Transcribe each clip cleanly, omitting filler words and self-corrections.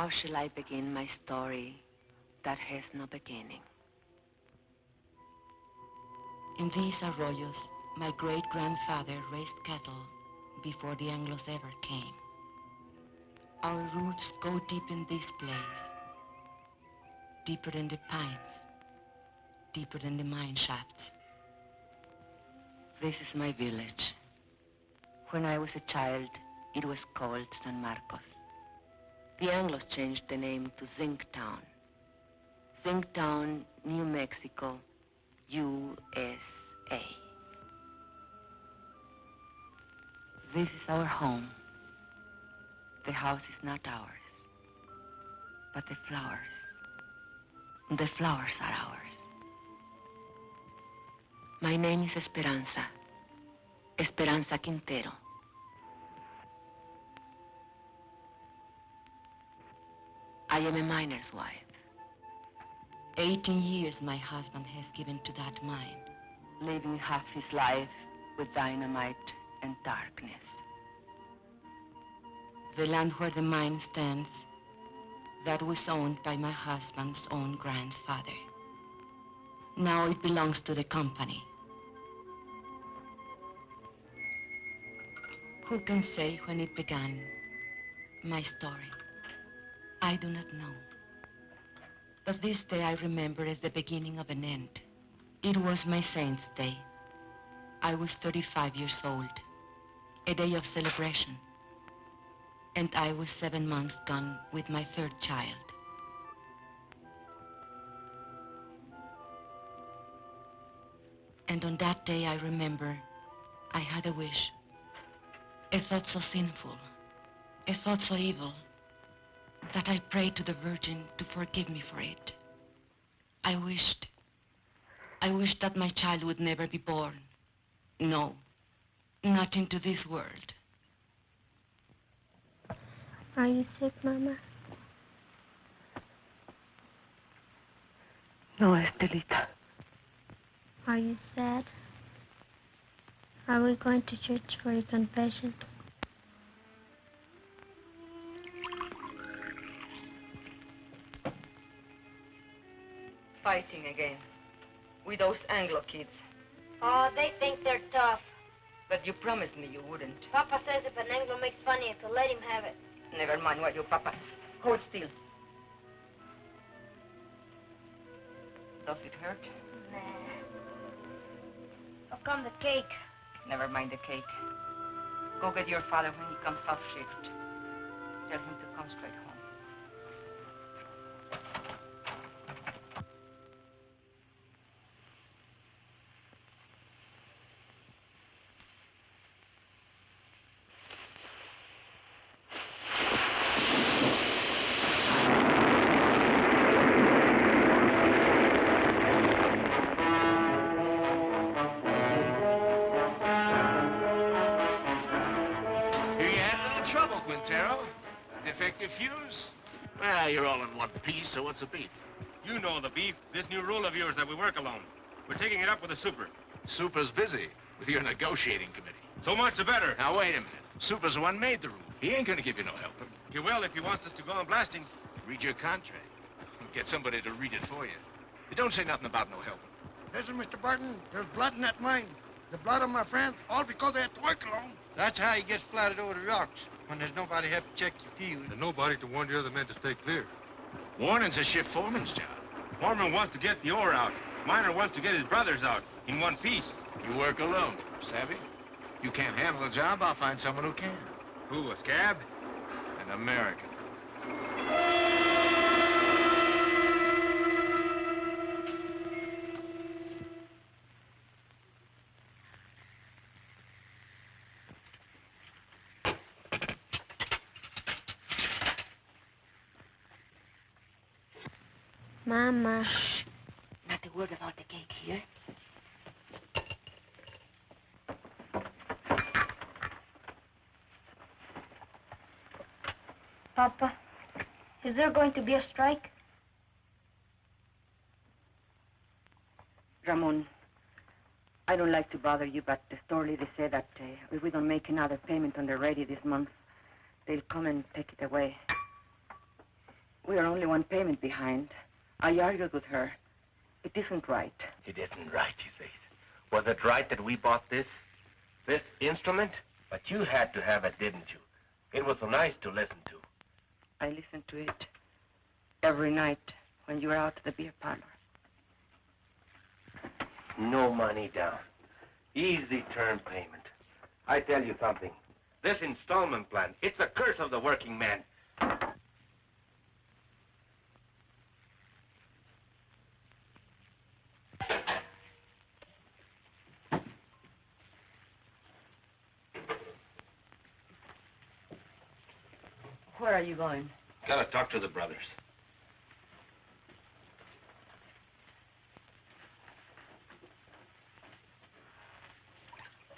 How shall I begin my story that has no beginning? In these arroyos, my great-grandfather raised cattle before the Anglos ever came. Our roots go deep in this place, deeper in the pines, deeper in the mine shafts. This is my village. When I was a child, it was called San Marcos. The Anglos changed the name to Zinc Town. Zinc Town, New Mexico, USA. This is our home. The house is not ours, but the flowers. The flowers are ours. My name is Esperanza. Esperanza Quintero. I am a miner's wife. 18 years my husband has given to that mine. Living half his life with dynamite and darkness. The land where the mine stands, that was owned by my husband's own grandfather. Now it belongs to the company. Who can say when it began, my story? I do not know. But this day I remember as the beginning of an end. It was my saint's day. I was 35 years old, a day of celebration. And I was 7 months gone with my third child. And on that day I remember I had a wish, a thought so sinful, a thought so evil, that I prayed to the Virgin to forgive me for it. I wished that my child would never be born. No, not into this world. Are you sick, Mama? No, Estelita. Are you sad? Are we going to church for your confession? Fighting again. With those Anglo kids. Oh, they think they're tough. But you promised me you wouldn't. Papa says if an Anglo makes fun of you, to let him have it. Never mind what your papa. Hold still. Does it hurt? Nah. How come the cake? Never mind the cake. Go get your father when he comes off shift. Tell him to come straight home. Defective fuse? Well, you're all in one piece, so what's the beef? You know the beef. This new rule of yours that we work alone. We're taking it up with the super. Super's busy with your negotiating committee. So much the better. Now, wait a minute. Super's the one made the rule. He ain't gonna give you no help. He will if he wants us to go on blasting. Read your contract. Get somebody to read it for you. It don't say nothing about no help. Listen, Mr. Barton, there's blood in that mine. The blood of my friends, all because they had to work alone. That's how he gets splattered over the rocks, when there's nobody help to check your fuse. And nobody to warn the other men to stay clear. Warning's a shift foreman's job. Foreman wants to get the ore out. Miner wants to get his brothers out in one piece. You work alone, savvy? You can't handle a job, I'll find someone who can. Who, a scab? An American. Mama. Shh. Not a word about the cake here. Papa, is there going to be a strike? Ramon, I don't like to bother you, but the store lady said that if we don't make another payment on the radio this month, they'll come and take it away. We are only one payment behind. I argued with her. It isn't right. It isn't right, she says. Was it right that we bought this instrument? But you had to have it, didn't you? It was so nice to listen to. I listened to it every night when you were out at the beer parlor. No money down. Easy term payment. I tell you something. This installment plan, it's a curse of the working man. Where are you going? Gotta talk to the brothers.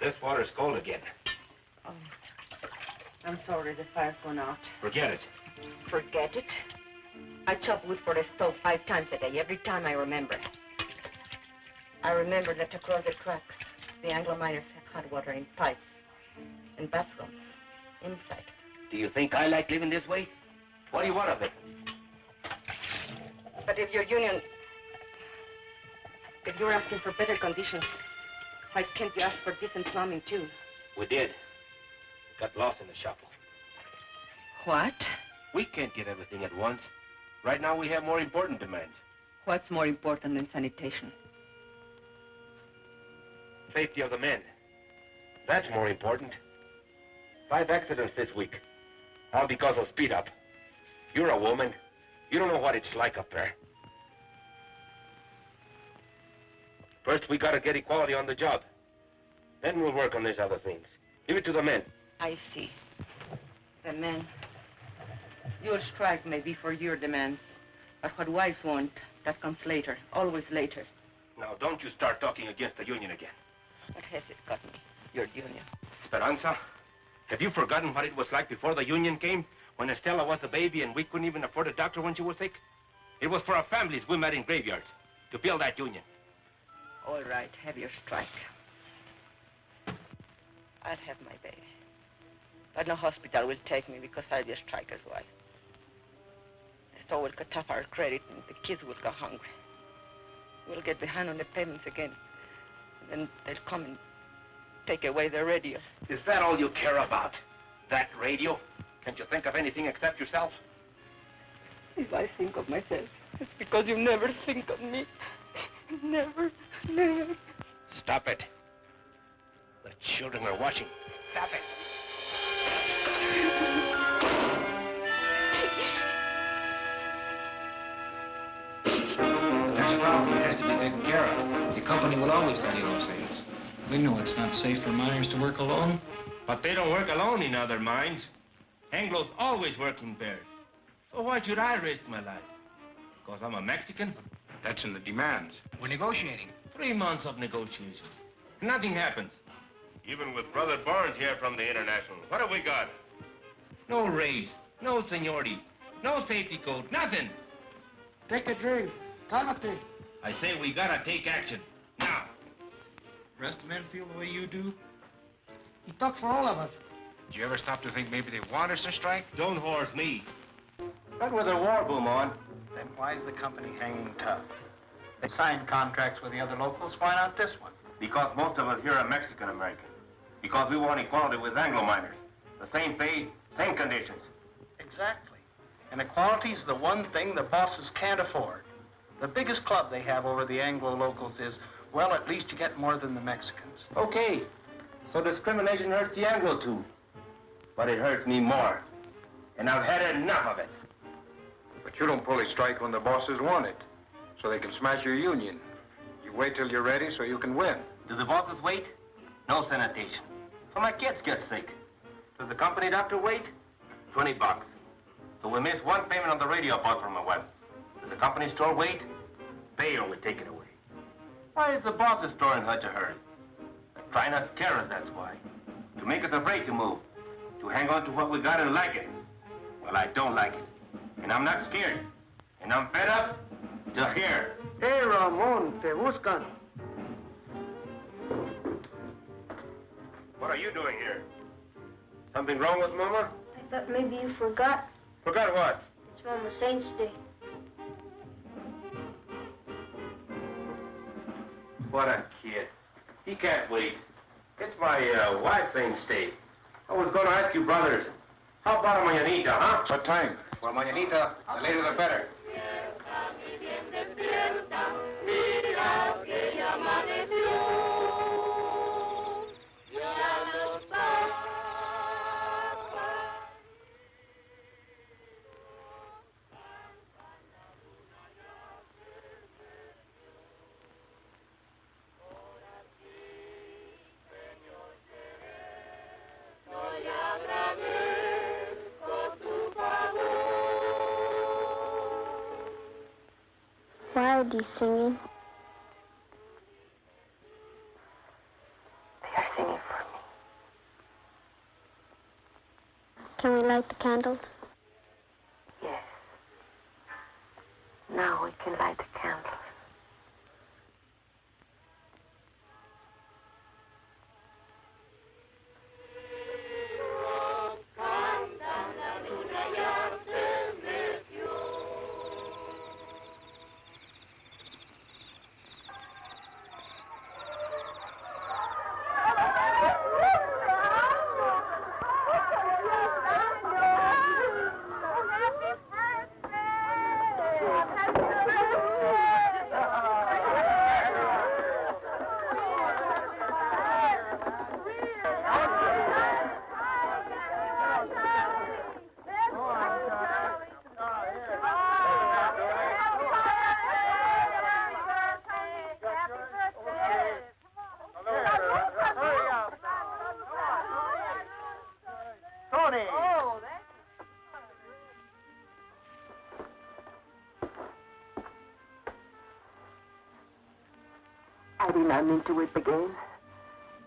This water's cold again. Oh, I'm sorry, the fire's gone out. Forget it. Forget it? I chop wood for the stove 5 times a day, every time I remember. I remember that across the tracks, the Anglo miners have hot water in pipes and bathrooms inside. Do you think I like living this way? What do you want of it? But if your union... If you're asking for better conditions, why can't you ask for decent plumbing, too? We did. Got lost in the shuffle. What? We can't get everything at once. Right now, we have more important demands. What's more important than sanitation? Safety of the men. That's more important. 5 accidents this week. All because of speed up. You're a woman. You don't know what it's like up there. First, we gotta get equality on the job. Then we'll work on these other things. Give it to the men. I see. The men. Your strike may be for your demands, but what wives want, that comes later, always later. Now, don't you start talking against the union again. What has it got me, your union? Esperanza, have you forgotten what it was like before the union came? When Estella was a baby and we couldn't even afford a doctor when she was sick? It was for our families we met in graveyards to build that union. All right, have your strike. I'll have my baby. But no hospital will take me because I'll be a striker's wife. The store will cut off our credit and the kids will go hungry. We'll get behind on the payments again. And then they'll come and take away the radio. Is that all you care about? That radio? Can't you think of anything except yourself? If I think of myself, it's because you never think of me. Never, never. Stop it. The children are watching. Stop it. That's a problem. It has to be taken care of. The company will always tell you no sales. We know it's not safe for miners to work alone. But they don't work alone in other mines. Anglos always work in pairs. So why should I risk my life? Because I'm a Mexican? That's in the demands. We're negotiating. 3 months of negotiations. Nothing happens. Even with Brother Barnes here from the International, what have we got? No raise, no seniority, no safety code, nothing. Take a drink. Cálmate. I say we gotta take action. Now. The rest of the men feel the way you do? He talks for all of us. Did you ever stop to think maybe they want us to strike? Don't horse me. But with a war boom on. Then why is the company hanging tough? They signed contracts with the other locals. Why not this one? Because most of us here are Mexican-American. Because we want equality with Anglo miners. The same pay, same conditions. Exactly. And equality's the one thing the bosses can't afford. The biggest club they have over the Anglo locals is, well, at least you get more than the Mexicans. Okay. So discrimination hurts the Anglo too. But it hurts me more. And I've had enough of it. But you don't pull a strike when the bosses want it, so they can smash your union. You wait till you're ready so you can win. Do the bosses wait? No sanitation. So my kids get sick. Does the company doctor wait? $20. So we miss one payment on the radio I bought from my wife. Does the company store wait? They only take it away. Why is the boss's store in such a hurry? They're trying to scare us, that's why. To make us afraid to move. To hang on to what we got and like it. Well, I don't like it. And I'm not scared. And I'm fed up to here. Hey, Ramon, te buscan. What are you doing here? Something wrong with Mama? I thought maybe you forgot. Forgot what? It's Mama Saint's Day. What a kid. He can't wait. It's my wife's Saint's Day. I was going to ask you, brothers, how about a mañanita, huh? What time? Well, mañanita, the later the better. Why are they singing? They are singing for me. Can we light the candles? Yes. Now we can light the candles. I did not mean to weep again.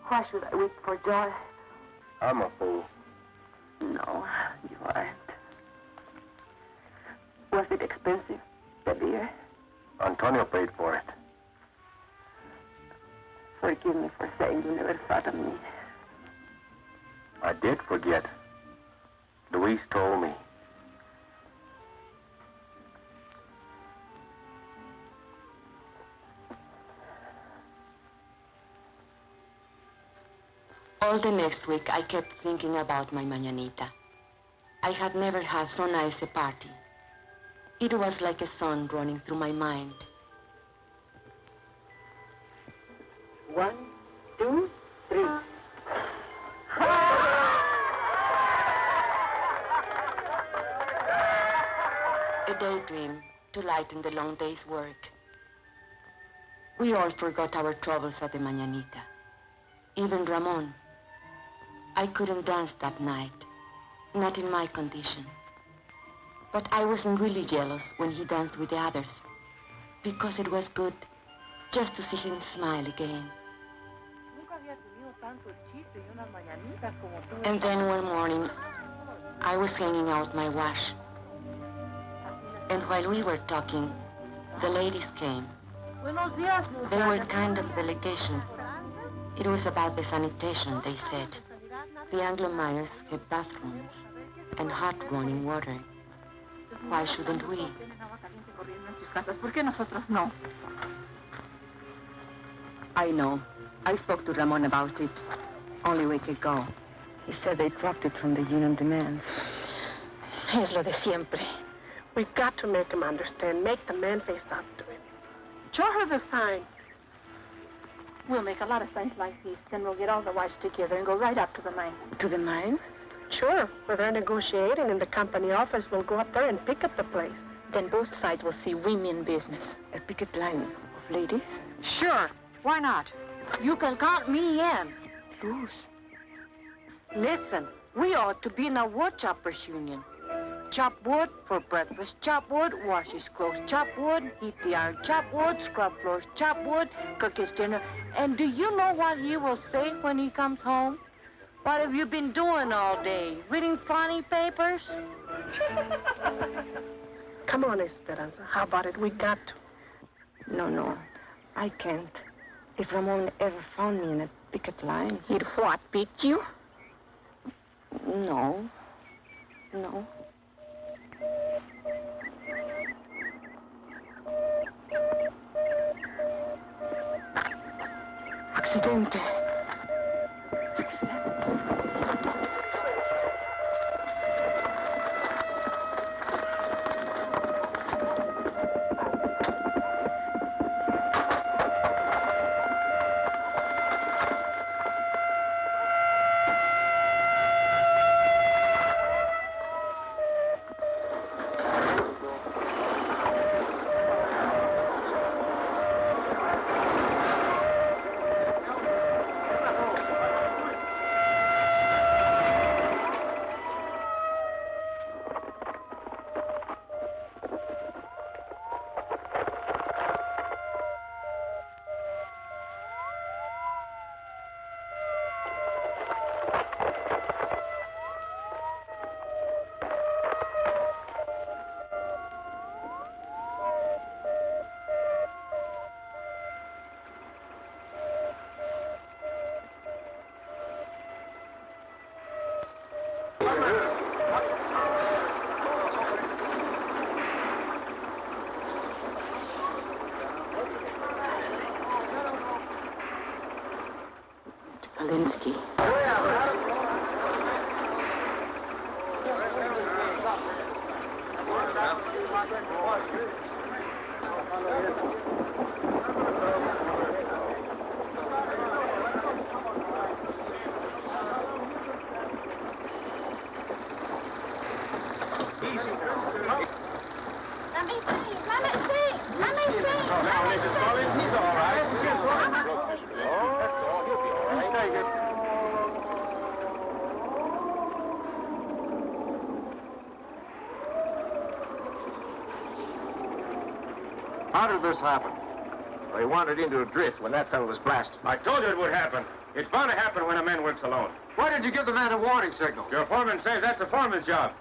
Why should I weep for joy? I'm a fool. No, you aren't. Was it expensive, the beer? Antonio paid for it. Forgive me for saying you never thought of me. I did forget. Luis told me. All the next week, I kept thinking about my mañanita. I had never had so nice a party. It was like a song running through my mind. 1, 2, 3. A daydream to lighten the long day's work. We all forgot our troubles at the mañanita. Even Ramon. I couldn't dance that night, not in my condition. But I wasn't really jealous when he danced with the others, because it was good just to see him smile again. And then one morning, I was hanging out my wash. And while we were talking, the ladies came. They were kind of delegation. It was about the sanitation, they said. The Anglo miners have bathrooms and hot running water. Why shouldn't we? I know. I spoke to Ramon about it only a week ago. He said they dropped it from the union demands. Es lo de siempre. We've got to make him understand, make the man face up to it. Show her the sign. We'll make a lot of signs like these, then we'll get all the wives together and go right up to the mine. To the mine? Sure. Where they're negotiating in the company office, we'll go up there and pick up the place. Then both sides will see women business. A picket line of ladies? Sure. Why not? You can count me in. Luz. Listen, we ought to be in a wood choppers union. Chop wood for breakfast, chop wood, wash his clothes, chop wood, heat the iron, chop wood, scrub floors, chop wood, cook his dinner. And do you know what he will say when he comes home? What have you been doing all day? Reading funny papers? Come on, Esperanza. How about it? We got to. No. I can't. If Ramon ever found me in a picket line... He'd what, beat you? No. Accidente. Alinsky. How did this happen? They wandered into a drift when that fellow was blasted. I told you it would happen. It's bound to happen when a man works alone. Why didn't you give the man a warning signal? Your foreman says that's a foreman's job.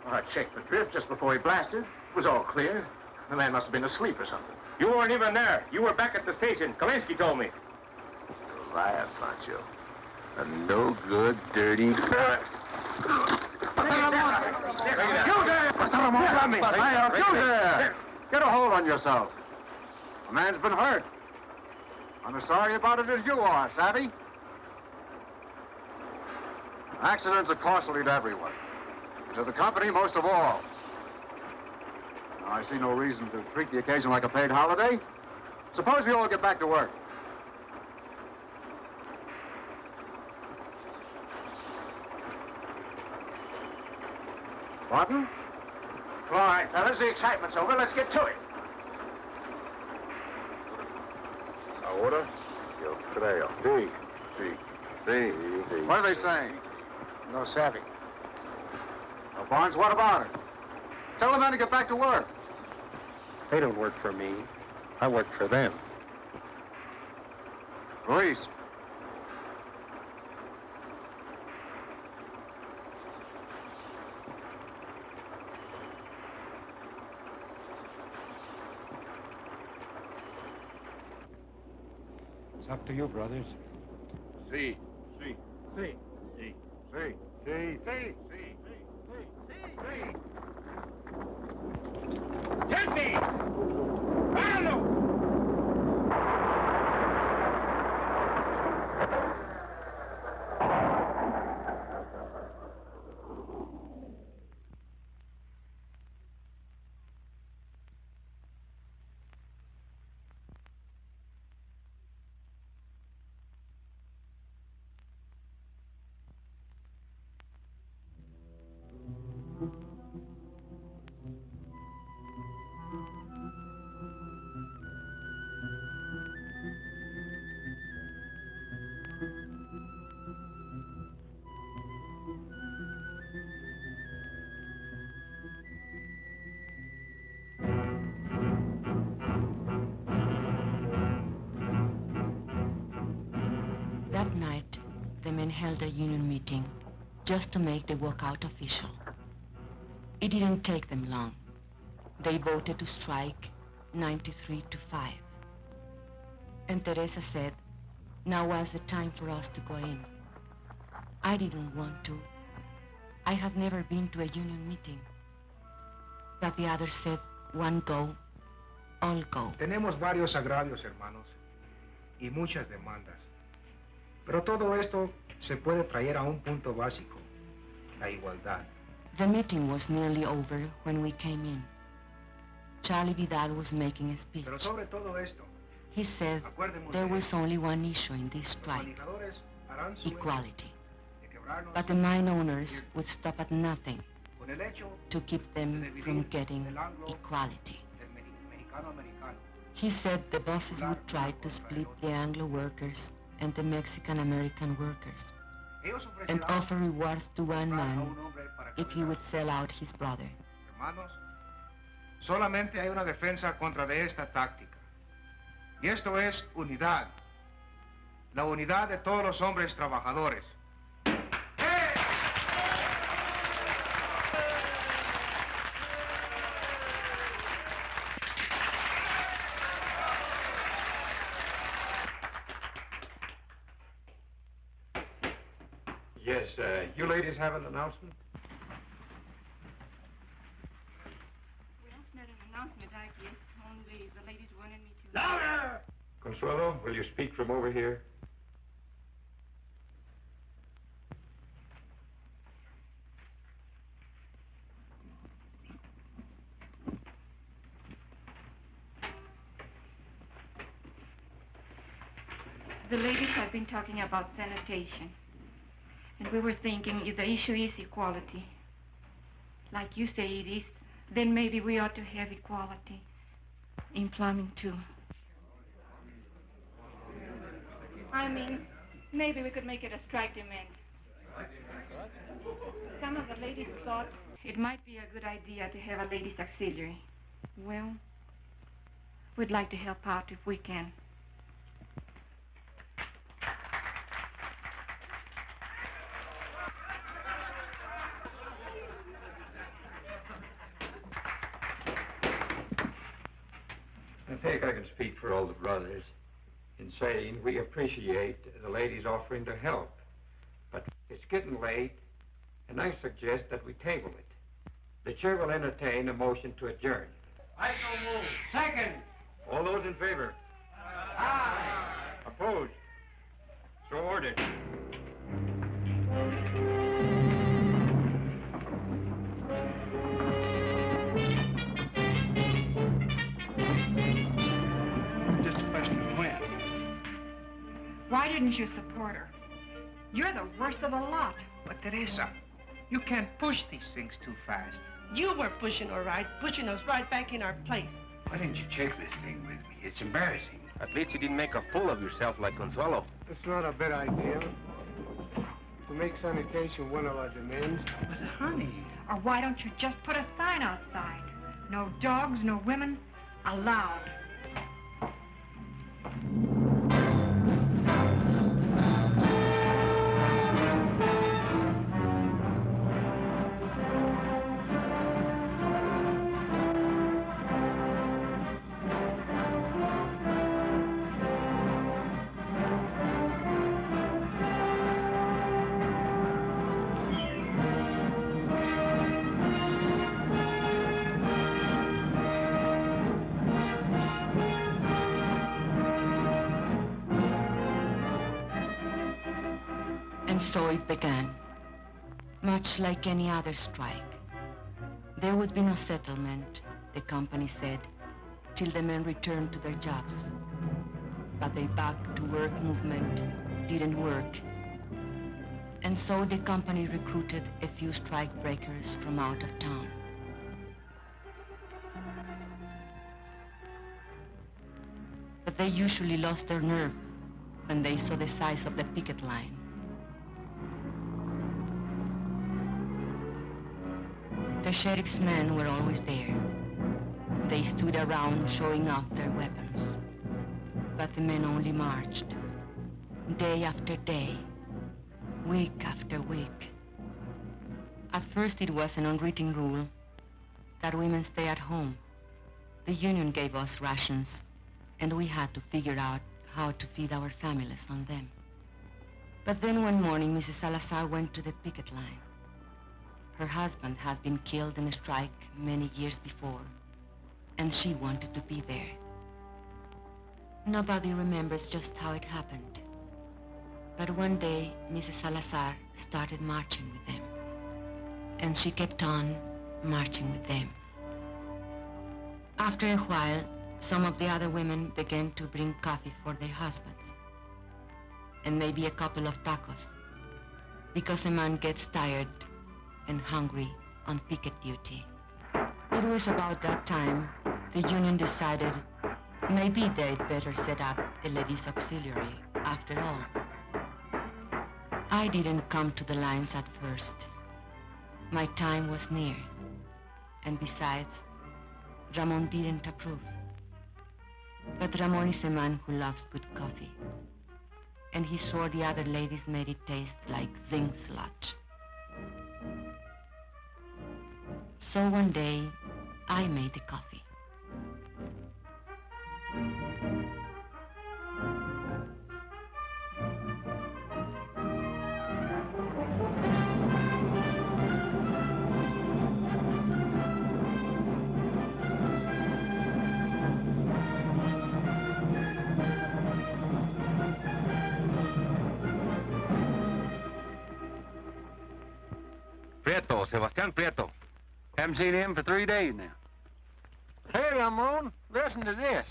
I checked the drift just before he blasted. It was all clear. The man must have been asleep or something. You weren't even there. You were back at the station. Kalinsky told me. Liar, Pancho. A no-good, dirty... You there! You there! Get a hold on yourself. A man's been hurt. I'm as sorry about it as you are, savvy? Accidents are costly to everyone. To the company, most of all. Now, I see no reason to treat the occasion like a paid holiday. Suppose we all get back to work. Martin? All right, fellas, the excitement's over. Let's get to it. Ahora, yo creo. Sí, sí, sí, sí. What are they saying? No savvy. Now, Barnes, what about it? Tell the men to get back to work. They don't work for me. I work for them. Luis. It's up to you, brothers. Sí, sí, sí, sí, sí, sí, sí, sí, sí, sí. ¡Gente! ¡Páralo! That night, the men held a union meeting just to make the walkout official. It didn't take them long. They voted to strike 93-5. And Teresa said, now was the time for us to go in. I didn't want to. I had never been to a union meeting. But the others said, one go, all go. Tenemos varios agravios, hermanos, y muchas demandas. Pero todo esto se puede traer a un punto básico, la igualdad. The meeting was nearly over when we came in. Charlie Vidal was making a speech. Pero sobre todo esto, he said there was only one issue in this strike, equality. But the mine owners would stop at nothing to keep them from getting equality. He said the bosses would try to split the Anglo workers and the Mexican-American workers and offer rewards to one man if he would sell out his brother. Hermanos, solamente hay una defensa contra de esta táctica. Y esto es unidad. La unidad de todos los hombres trabajadores. Yes, you ladies have an announcement? Well, not an announcement, I guess. Only the ladies wanted me to... Louder! Consuelo, will you speak from over here? The ladies have been talking about sanitation. And we were thinking if the issue is equality, like you say it is, then maybe we ought to have equality in plumbing too. I mean, maybe we could make it a strike demand. Some of the ladies thought it might be a good idea to have a ladies' auxiliary. Well, we'd like to help out if we can. I think I can speak for all the brothers in saying we appreciate the ladies offering to help. But it's getting late, and I suggest that we table it. The chair will entertain a motion to adjourn. I so move. Second. All those in favor? Aye. Opposed? So ordered. Why didn't you support her? You're the worst of the lot. But Teresa, you can't push these things too fast. You were pushing her right, pushing us right back in our place. Why didn't you check this thing with me? It's embarrassing. At least you didn't make a fool of yourself like Consuelo. It's not a bad idea to make sanitation one of our demands. But honey... Or why don't you just put a sign outside? No dogs, no women, allowed. And so it began, much like any other strike. There would be no settlement, the company said, till the men returned to their jobs. But the back-to-work movement didn't work. And so the company recruited a few strike breakers from out of town. But they usually lost their nerve when they saw the size of the picket line. The sheriff's men were always there. They stood around showing off their weapons. But the men only marched, day after day, week after week. At first it was an unwritten rule that women stay at home. The union gave us rations, and we had to figure out how to feed our families on them. But then one morning, Mrs. Salazar went to the picket line. Her husband had been killed in a strike many years before, and she wanted to be there. Nobody remembers just how it happened. But one day, Mrs. Salazar started marching with them. And she kept on marching with them. After a while, some of the other women began to bring coffee for their husbands. And maybe a couple of tacos. Because a man gets tired and hungry on picket duty. It was about that time the union decided maybe they'd better set up a ladies' auxiliary after all. I didn't come to the lines at first. My time was near. And besides, Ramon didn't approve. But Ramon is a man who loves good coffee. And he swore the other ladies made it taste like zinc sludge. So one day, I made the coffee. Prieto, Sebastian Prieto. Haven't seen him for 3 days now. Hey, Ramon, listen to this.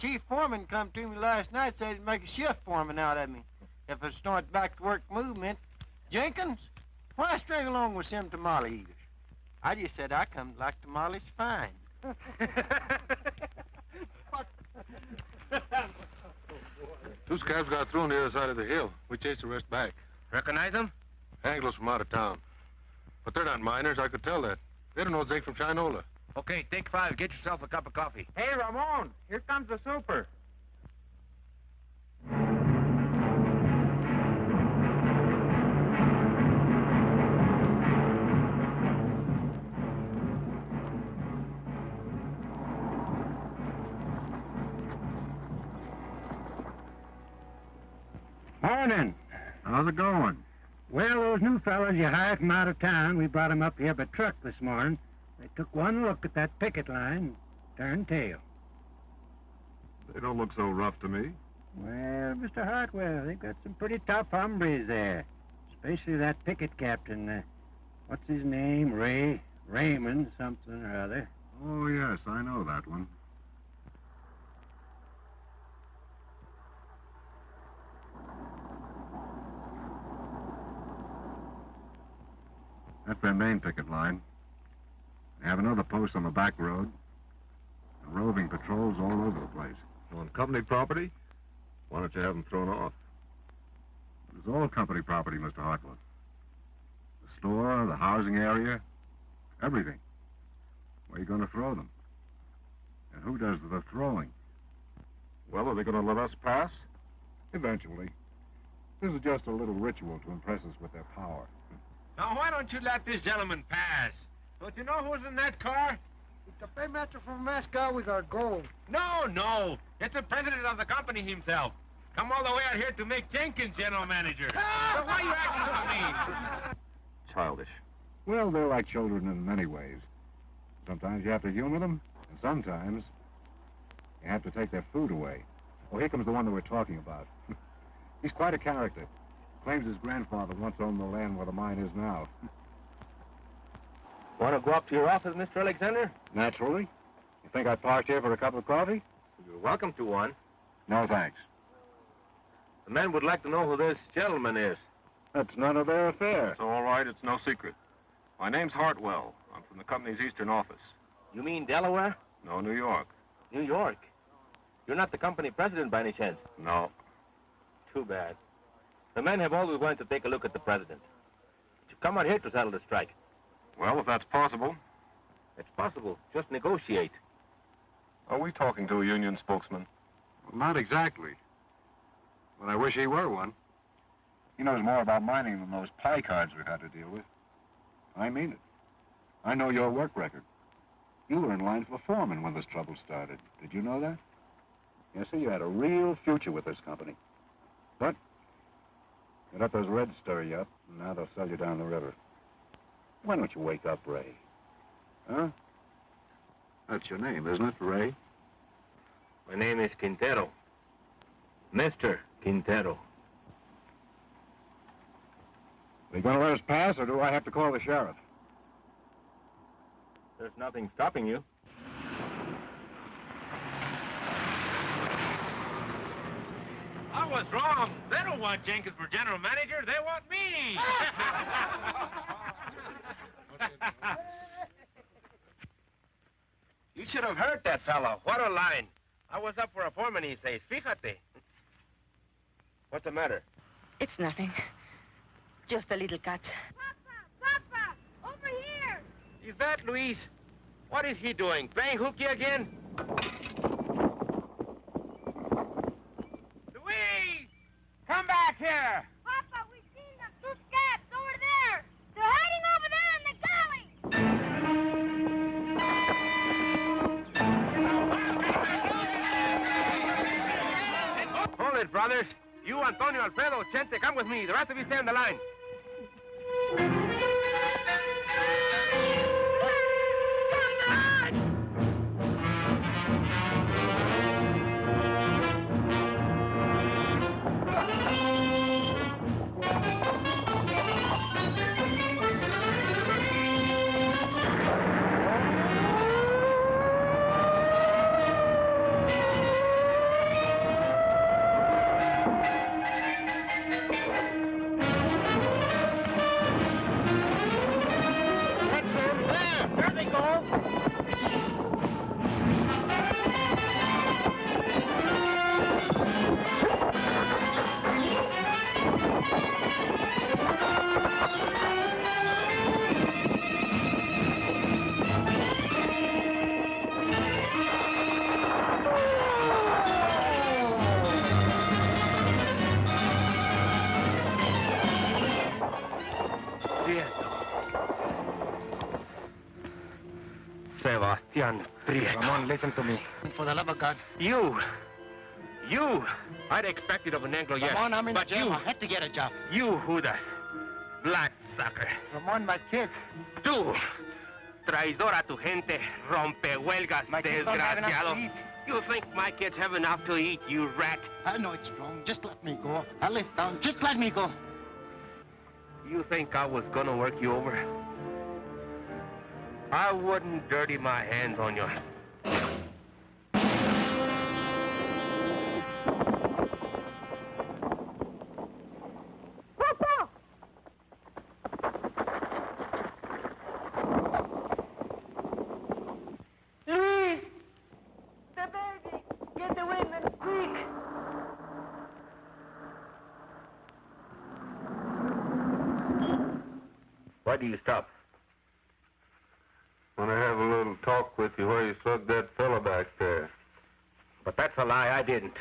Chief Foreman come to me last night, said he'd make a shift foreman out of me if I start back to work movement. Jenkins, why string along with some tamale eaters? I just said I come to like tamales fine. Two scabs got through on the other side of the hill. We chased the rest back. Recognize them? Anglos from out of town. But they're not miners, I could tell that. They don't know zinc from Chinola. Okay, take 5. Get yourself a cup of coffee. Hey, Ramon, here comes the super. Morning. How's it going? Well, those new fellas you hired from out of town, we brought 'em up here by truck this morning. They took one look at that picket line, turned tail. They don't look so rough to me. Well, Mr. Hartwell, they've got some pretty tough hombres there. Especially that picket captain. What's his name? Raymond something or other. Oh, yes, I know that one. That's their main picket line. They have another post on the back road. And roving patrols all over the place. On company property? Why don't you have them thrown off? It's all company property, Mr. Hartwell. The store, the housing area, everything. Where are you going to throw them? And who does the throwing? Well, are they going to let us pass? Eventually. This is just a little ritual to impress us with their power. Now, why don't you let this gentleman pass? Don't you know who's in that car? It's the paymaster from Moscow with our gold. No. It's the president of the company himself. Come all the way out here to make Jenkins general manager. So why are you acting so mean? Childish. Well, they're like children in many ways. Sometimes you have to humor them, and sometimes you have to take their food away. Oh, here comes the one that we're talking about. He's quite a character. Claims his grandfather once owned the land where the mine is now. Want to go up to your office, Mr. Alexander? Naturally. You think I parked here for a cup of coffee? You're welcome to one. No, thanks. The men would like to know who this gentleman is. That's none of their affair. It's all right. It's no secret. My name's Hartwell. I'm from the company's eastern office. You mean Delaware? No, New York. New York? You're not the company president by any chance? No. Too bad. The men have always wanted to take a look at the president. But you've come out here to settle the strike. Well, if that's possible. It's possible. Just negotiate. Are we talking to a union spokesman? Well, not exactly. But I wish he were one. He knows more about mining than those pie cards we've had to deal with. I mean it. I know your work record. You were in line for foreman when this trouble started. Did you know that? Yes, sir, you had a real future with this company. But you let those Reds stir you up, and now they'll sell you down the river. Why don't you wake up, Ray? Huh? That's your name, isn't it, Ray? My name is Quintero. Mr. Quintero. Are you going to let us pass, or do I have to call the sheriff? There's nothing stopping you. I was wrong. They don't want Jenkins for general manager. They want me. You should have heard that fellow. What a line. I was up for a foreman, he says. Fíjate. What's the matter? It's nothing. Just a little cut. Papa! Over here! Is that Luis? What is he doing? Playing hooky again? Luis! Come back here! Papa, we've seen them. Two scabs over there. They're hiding over there in the gully. Hold it, brothers. You, Antonio, Alfredo, Chente, come with me. The rest of you stay on the line. Sebastian Prieto. Ramon, listen to me. For the love of God. You! I'd expect it of an Anglo, yes. Ramon, I'm in but jail. you, I had to get a job. You, Judas. Black sucker. Ramon, my kids. Tú, traidor a tu gente, rompehuelgas, desgraciado. You think my kids have enough to eat, you rat? I know it's wrong. Just let me go. I live down. Just let me go. You think I was gonna work you over? I wouldn't dirty my hands on you. Luis! The baby! Get the women, quick! Why do you stop? Want to have a little talk with you while you slug that fella back there. But that's a lie. I didn't.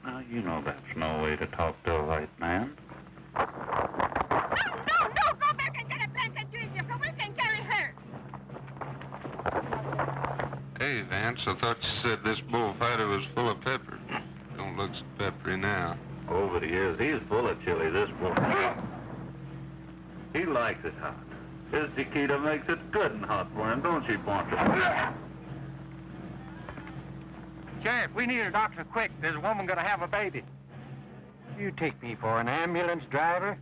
Now, you know that's no way to talk to a white man. No! Go back and get a blanket, Junior, so we can carry her! Hey, Vance, I thought you said this bullfighter was full of pepper. Don't look so peppery now. Oh, but he is. He's full of chili, this boy. He likes it hot. His Chiquita makes it good and hot for him, don't she, Poncho? Sheriff, we need a doctor quick. There's a woman gonna have a baby. You take me for an ambulance driver?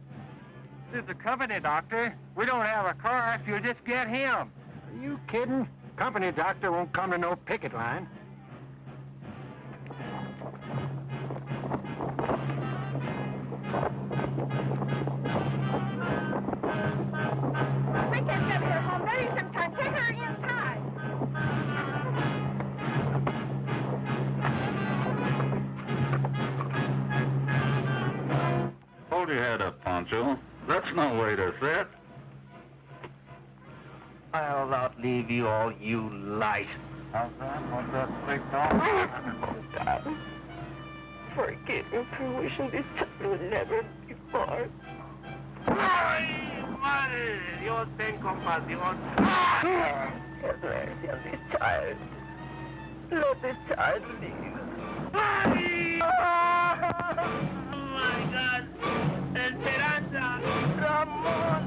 This is a company doctor. We don't have a car if you'll just get him. Are you kidding? Company doctor won't come to no picket line. We can get her home. There is some time. Take her inside. Hold your head up, Poncho. That's no way to sit. I'll outlive you all, you light. How's that? What's that big dog? Darling, forgive me for wishing this time would never be born. ¡Ay, madre! Dios ten compasión. Have mercy on this child. Let this child live. ¡Ay! Oh my God! Esperanza! Ramón!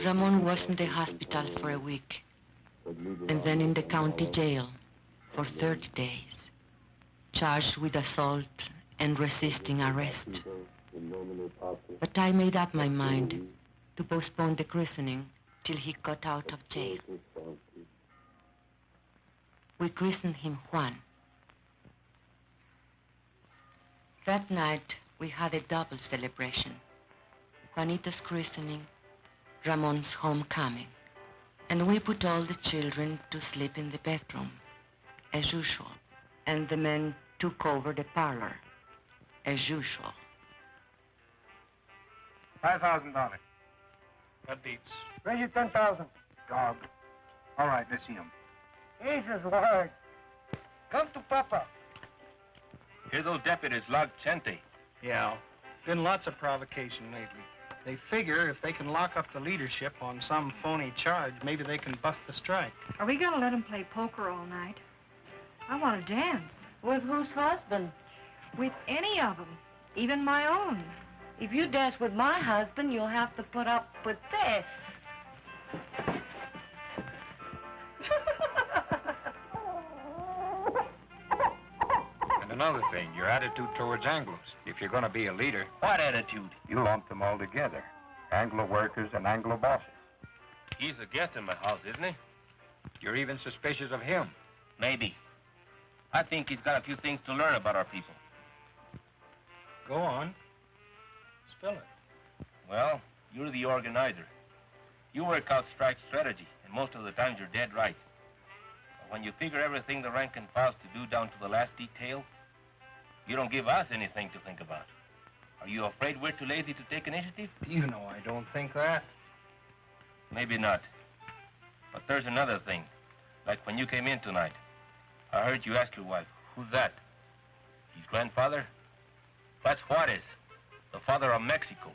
Ramon was in the hospital for a week, and then in the county jail for 30 days, charged with assault and resisting arrest. But I made up my mind to postpone the christening till he got out of jail. We christened him Juan. That night, we had a double celebration. Juanito's christening, Ramon's homecoming. And we put all the children to sleep in the bedroom, as usual. And the men took over the parlor, as usual. $5,000. That beats. Raise it 10,000. Dog. All right, let's see him. Jesus, Lord. Come to Papa. Here those deputies logged Chente. Yeah, been lots of provocation lately. They figure if they can lock up the leadership on some phony charge, maybe they can bust the strike. Are we gonna let him play poker all night? I want to dance. With whose husband? With any of them, even my own. If you dance with my husband, you'll have to put up with this. And another thing, your attitude towards Anglos. If you're going to be a leader... What attitude? You lump them all together. Anglo workers and Anglo bosses. He's a guest in my house, isn't he? You're even suspicious of him. Maybe. I think he's got a few things to learn about our people. Go on. Spill it. Well, you're the organizer. You work out strike strategy, and most of the times you're dead right. But when you figure everything the rank and file's to do down to the last detail, you don't give us anything to think about. Are you afraid we're too lazy to take initiative? You know I don't think that. Maybe not. But there's another thing. Like when you came in tonight, I heard you ask your wife, who's that? His grandfather? That's Juarez, the father of Mexico.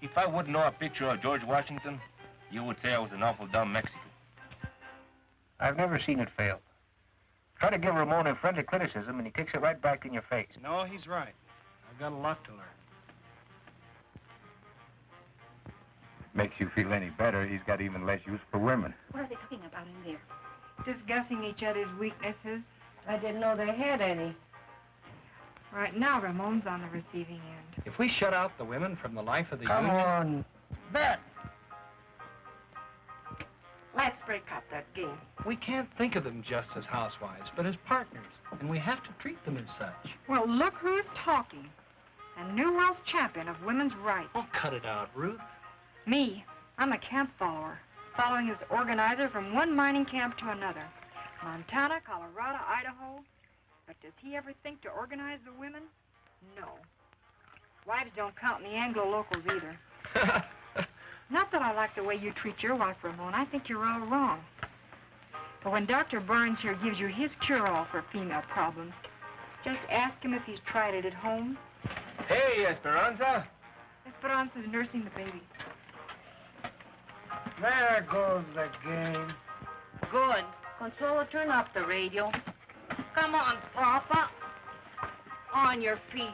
If I wouldn't know a picture of George Washington, you would say I was an awful dumb Mexican. I've never seen it fail. Try to give Ramon a friendly criticism, and he kicks it right back in your face. No, he's right. I've got a lot to learn. Makes you feel any better, he's got even less use for women. What are they talking about in there? Discussing each other's weaknesses. I didn't know they had any. Right now, Ramon's on the receiving end. If we shut out the women from the life of the Come union... on. Bet. Let's break up that game. We can't think of them just as housewives, but as partners. And we have to treat them as such. Well, look who's talking. A New World's champion of women's rights. Oh, cut it out, Ruth. Me. I'm a camp follower, following his organizer from one mining camp to another. Montana, Colorado, Idaho. But does he ever think to organize the women? No. Wives don't count in the Anglo-locals either. Not that I like the way you treat your wife, Ramon. I think you're all wrong. But when Dr. Barnes here gives you his cure-all for female problems, just ask him if he's tried it at home. Hey, Esperanza. Esperanza's nursing the baby. There goes the game. Good. Controller, turn up the radio. Come on, Papa. On your feet.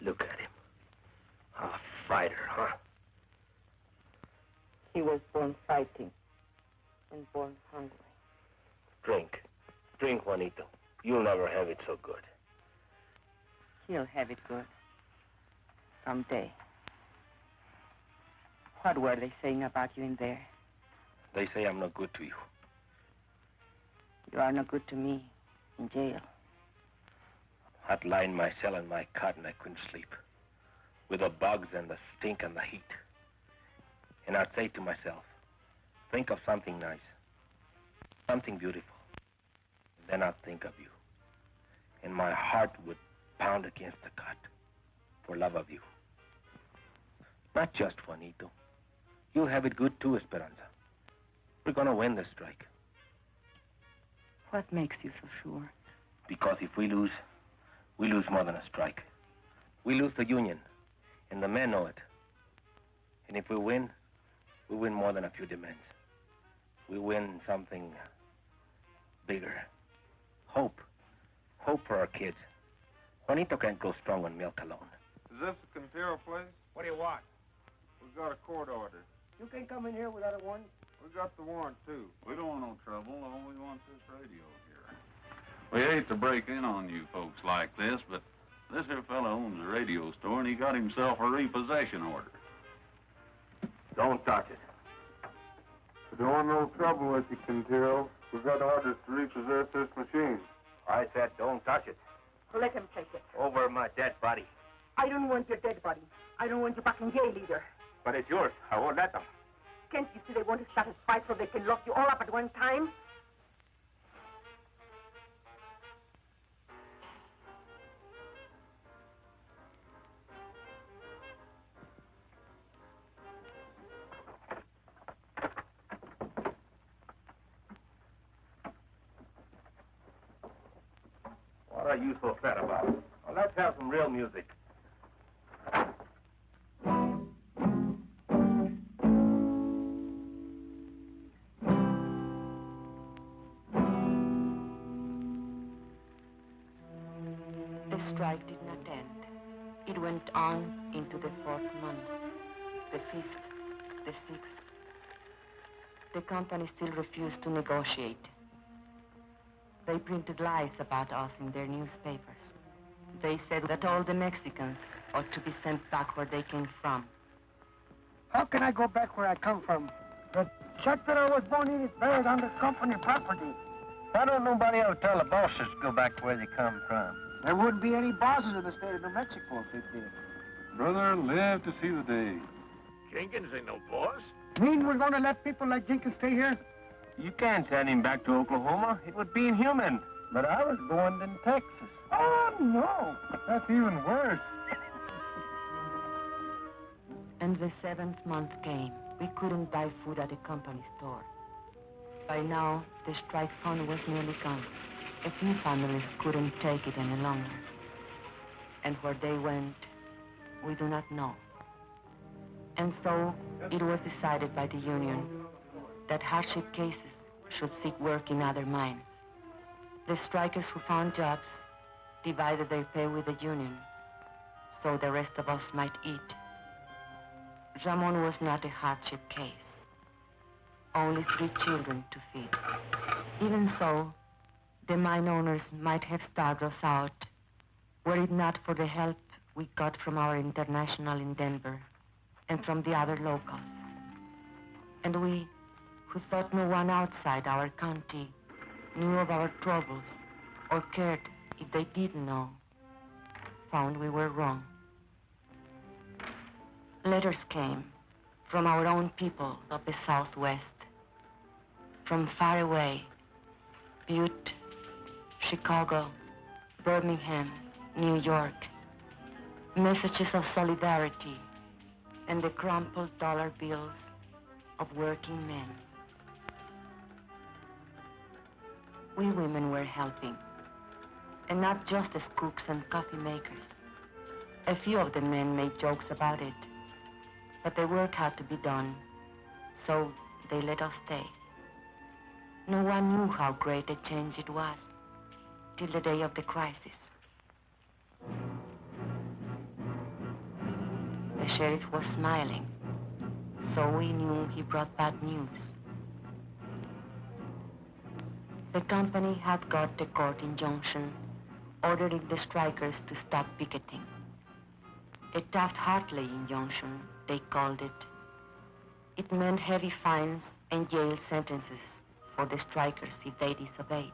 Look at him. A fighter, huh? He was born fighting and born hungry. Drink. Drink, Juanito. You'll never have it so good. He'll have it good. Someday. What were they saying about you in there? They say I'm no good to you. You are no good to me in jail. I'd lie in my cell in my cot and I couldn't sleep. With the bugs and the stink and the heat. And I'd say to myself, think of something nice. Something beautiful. And then I'd think of you. And my heart would pound against the cot for love of you. Not just Juanito. You'll have it good too, Esperanza. We're gonna win this strike. What makes you so sure? Because if we lose more than a strike. We lose the union, and the men know it. And if we win more than a few demands. We win something bigger. Hope. Hope for our kids. Juanito can't grow strong on milk alone. Is this the Quintero place? What do you want? We've got a court order. You can come in here without a warrant. We got the warrant, too. We don't want no trouble. All we want is this radio here. We hate to break in on you folks like this, but this here fella owns a radio store, and he got himself a repossession order. Don't touch it. We don't want no trouble with you, Quintero. We've got orders to repossess this machine. I said don't touch it. Let him take it. Over my dead body. I don't want your dead body. I don't want you back in jail either. But it's yours. I won't let them. Can't you see they want to start a fight so they can lock you all up at one time? What are you so sad about? Well, let's have some real music. The strike did not end. It went on into the 4th month, the 5th, the 6th. The company still refused to negotiate. They printed lies about us in their newspapers. They said that all the Mexicans ought to be sent back where they came from. How can I go back where I come from? The shack that I was born in is buried under company property. Why don't nobody ever tell the bosses to go back where they come from? There wouldn't be any bosses in the state of New Mexico if they did. Brother, live to see the day. Jenkins ain't no boss. Mean we're going to let people like Jenkins stay here? You can't send him back to Oklahoma. It would be inhuman. But I was born in Texas. Oh, no. That's even worse. And the 7th month came. We couldn't buy food at the company store. By now, the strike fund was nearly gone. A few families couldn't take it any longer. And where they went, we do not know. And so, it was decided by the union that hardship cases should seek work in other mines. The strikers who found jobs divided their pay with the union, so the rest of us might eat. Ramon was not a hardship case. Only 3 children to feed. Even so, the mine owners might have starved us out were it not for the help we got from our international in Denver and from the other locals. And we, who thought no one outside our county knew of our troubles or cared if they did know, found we were wrong. Letters came from our own people of the Southwest, from far away, Butte, Chicago, Birmingham, New York, messages of solidarity and the crumpled dollar bills of working men. We women were helping, and not just as cooks and coffee makers. A few of the men made jokes about it, but the work had to be done, so they let us stay. No one knew how great a change it was till the day of the crisis. The sheriff was smiling, so we knew he brought bad news. The company had got a court injunction ordering the strikers to stop picketing. A Taft-Hartley injunction, they called it. It meant heavy fines and jail sentences for the strikers if they disobeyed.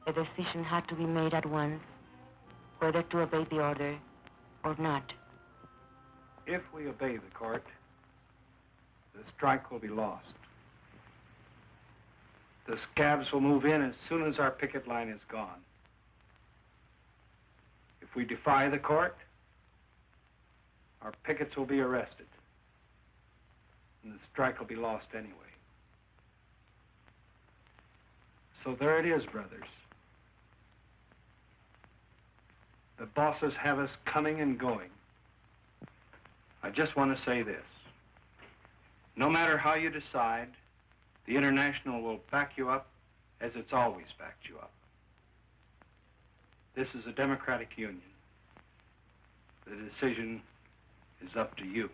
A decision had to be made at once whether to obey the order or not. If we obey the court, the strike will be lost. The scabs will move in as soon as our picket line is gone. If we defy the court, our pickets will be arrested, and the strike will be lost anyway. So there it is, brothers. The bosses have us coming and going. I just want to say this. No matter how you decide, the International will back you up as it's always backed you up. This is a democratic union. The decision is up to you.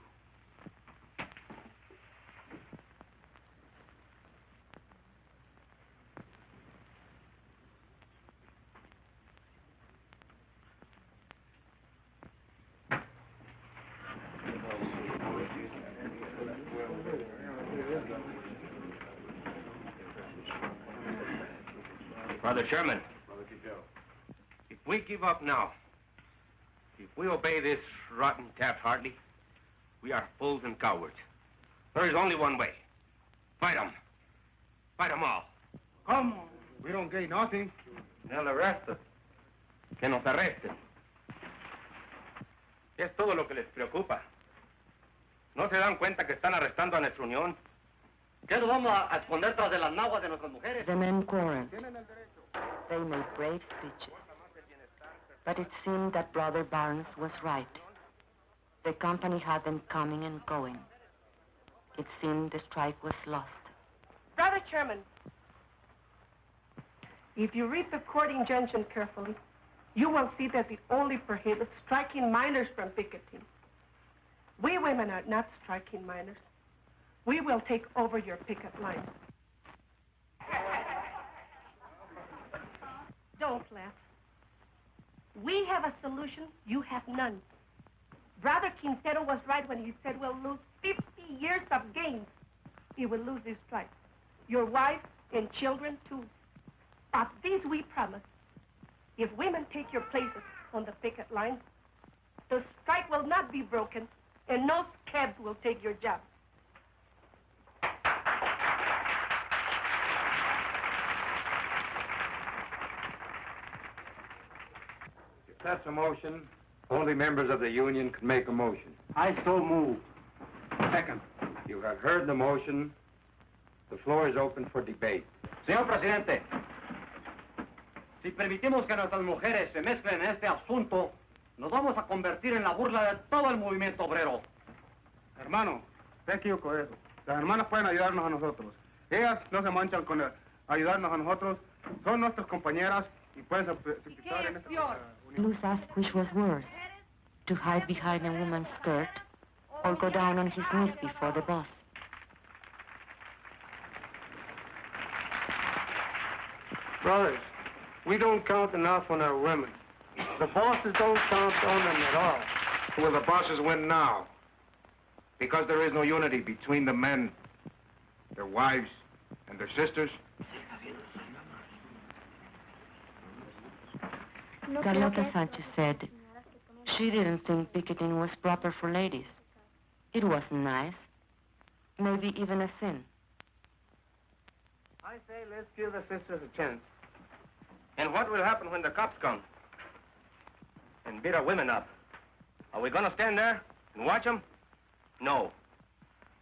Brother Sherman, if we give up now, if we obey this rotten Taft-Hartley, we are fools and cowards. There is only one way. Fight them. Fight them all. Come on. We don't gain nothing. They'll arrest us. Que nos arresten. Es todo lo que les preocupa. ¿No se dan cuenta que están arrestando a nuestra unión? ¿Qué nos vamos a esconder tras de las naguas de nuestras mujeres? The men quarreled. They made brave speeches. But it seemed that Brother Barnes was right. The company had them coming and going. It seemed the strike was lost. Brother Chairman, if you read the court injunction carefully, you will see that it only prohibits striking minors from picketing. We women are not striking minors. We will take over your picket line. Don't laugh. We have a solution, you have none. Brother Quintero was right when he said we'll lose 50 years of gains. He will lose his strike. Your wife and children, too. But this we promise. If women take your places on the picket line, the strike will not be broken, and no scabs will take your job. If that's a motion, only members of the union can make a motion. I so move. Second. You have heard the motion. The floor is open for debate. Señor Presidente, si permitimos que nuestras mujeres se mezclen en este asunto, nos vamos a convertir en la burla de todo el movimiento obrero. Hermano, te equivoco eso. Las hermanas pueden ayudarnos a nosotros. Ellas no se manchan con ayudarnos a nosotros. Son nuestras compañeras y pueden participar en esta unión. Luz asked which was worse, to hide behind a woman's skirt or go down on his knees before the boss. Brothers, we don't count enough on our women. The bosses don't count on them at all. Will the bosses win now? Because there is no unity between the men, their wives, and their sisters? Carlota Sanchez said she didn't think picketing was proper for ladies. It wasn't nice, maybe even a sin. I say let's give the sisters a chance. And what will happen when the cops come and beat our women up? Are we gonna stand there and watch them? No.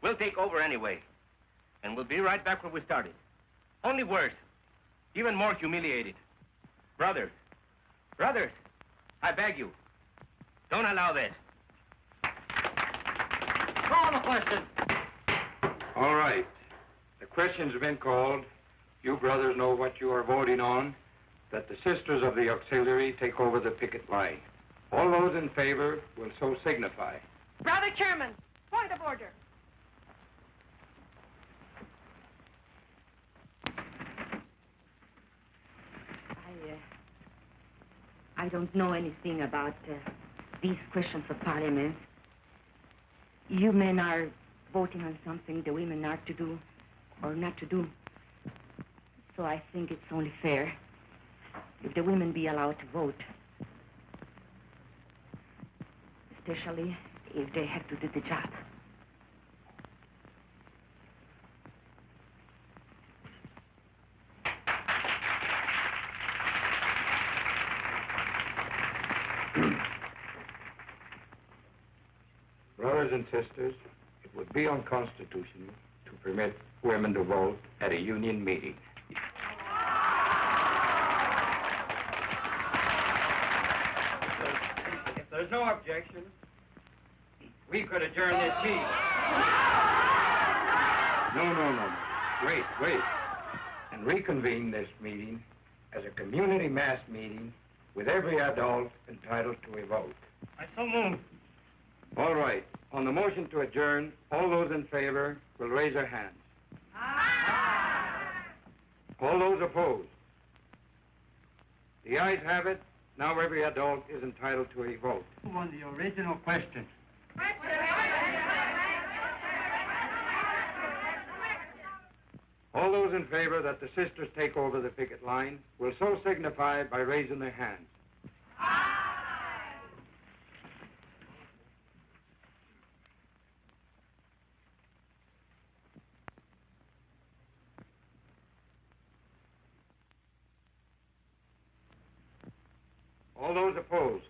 We'll take over anyway. And we'll be right back where we started. Only worse. Even more humiliated. Brothers, I beg you, don't allow this. Call the question. All right. The question's been called. You brothers know what you are voting on, that the sisters of the auxiliary take over the picket line. All those in favor will so signify. Brother Chairman, point of order. I don't know anything about these questions of parliament. You men are voting on something the women are to do or not to do. So I think it's only fair if the women be allowed to vote. Especially if they have to do the job. Brothers and sisters, it would be unconstitutional to permit women to vote at a union meeting. there's no objection, we could adjourn this meeting. No. Wait. And reconvene this meeting as a community mass meeting with every adult entitled to a vote. I so move. All right. On the motion to adjourn, all those in favor will raise their hands. Aye. All those opposed? The ayes have it. Now every adult is entitled to a vote. On the original question. All those in favor that the sisters take over the picket line will so signify by raising their hands. All those opposed?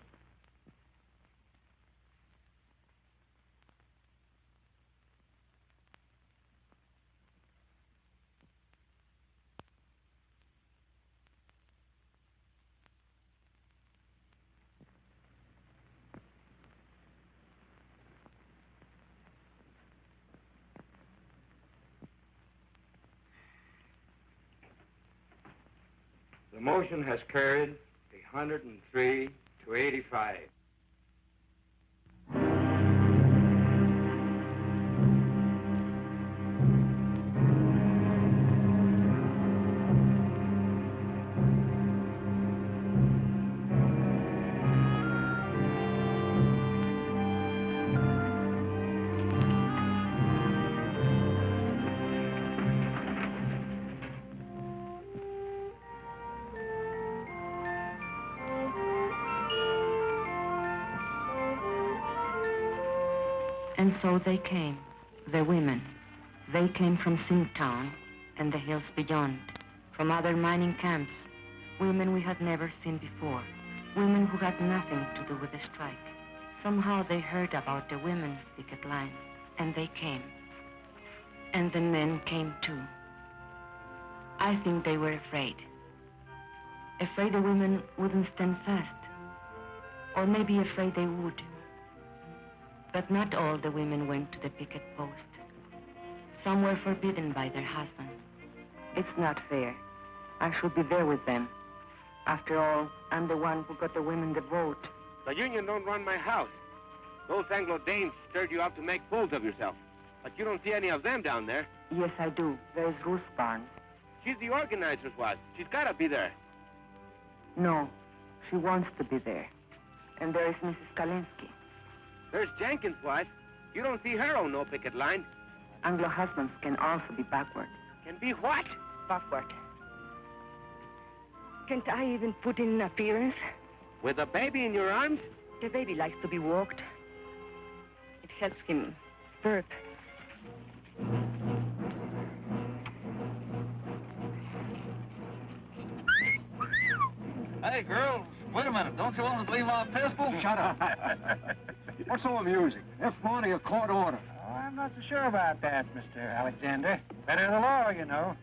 The motion has carried 103 to 85. And so they came, the women. They came from Singtown and the hills beyond, from other mining camps, women we had never seen before, women who had nothing to do with the strike. Somehow they heard about the women's picket line, and they came. And the men came too. I think they were afraid. Afraid the women wouldn't stand fast, or maybe afraid they would. But not all the women went to the picket post. Some were forbidden by their husbands. It's not fair. I should be there with them. After all, I'm the one who got the women the vote. The union don't run my house. Those Anglo-Danes stirred you up to make fools of yourself. But you don't see any of them down there. Yes, I do. There's Ruth Barnes. She's the organizer's wife. She's got to be there. No, she wants to be there. And there is Mrs. Kalinsky. There's Jenkins' wife. You don't see her on no picket line. Anglo husbands can also be backward. Can be what? Backward. Can't I even put in an appearance? With a baby in your arms? The baby likes to be walked. It helps him burp. Hey, girls, wait a minute. Don't you want to leave my pistol? Shut up. What's so amusing? F1 or a court order? Oh, I'm not so sure about that, Mr. Alexander. Better the law, you know.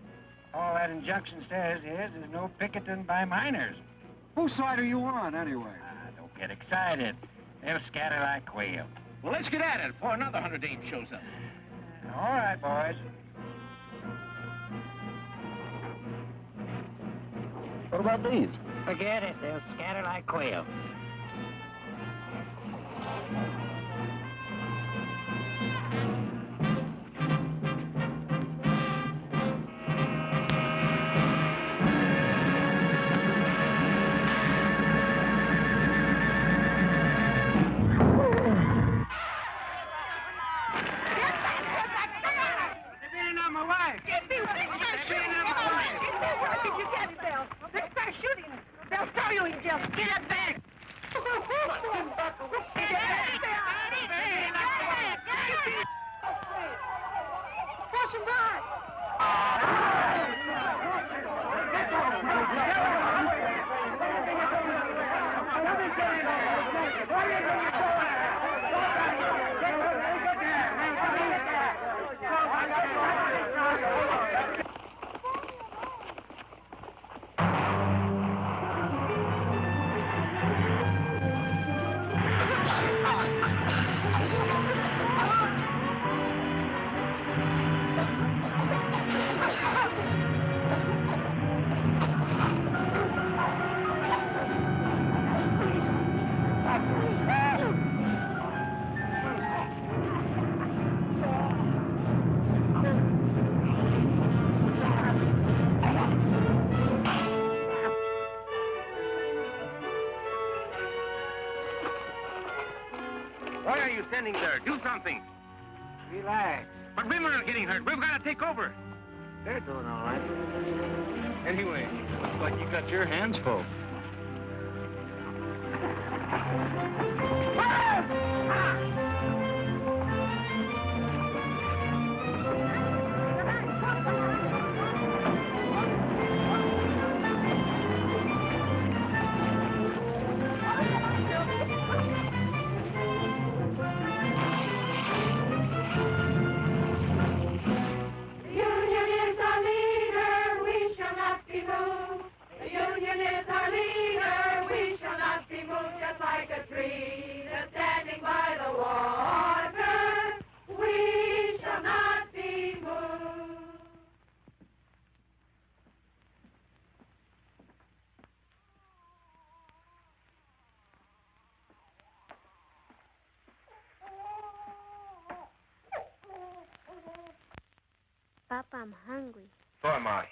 All that injunction says is there's no picketing by miners. Whose side are you on, anyway? Don't get excited. They'll scatter like quail. Well, let's get at it before another 100 Danes shows up. All right, boys. What about these? Forget it. They'll scatter like quail. Why are you standing there? Do something. Relax. But women are getting hurt. We've got to take over. They're doing all right. Anyway, looks like you got your hands full. Papa, I'm hungry. So am I.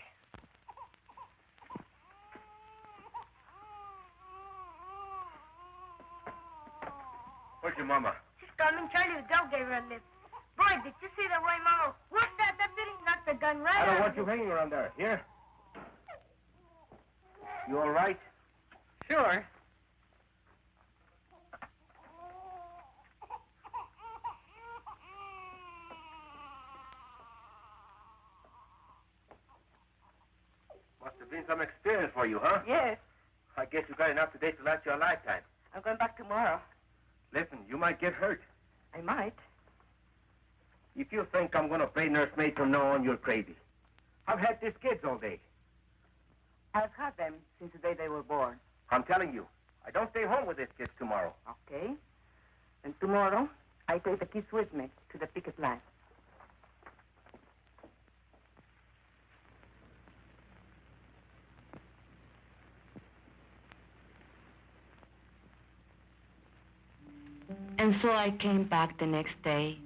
Where's your mama? She's coming. Charlie the dog gave her a lift. Boy, did you see the way Mama whooped that deputy? Knocked the gun right I don't out want of you him. hanging around there. Here? You all right? Sure. Must have been some experience for you, huh? Yes. I guess you got enough today to last you a lifetime. I'm going back tomorrow. Listen, you might get hurt. I might. If you think I'm going to play nursemaid from now on, you're crazy. I've had these kids all day. I've had them since the day they were born. I'm telling you, I don't stay home with these kids tomorrow. Okay. And tomorrow, I take the kids with me to the picket line. And so I came back the next day,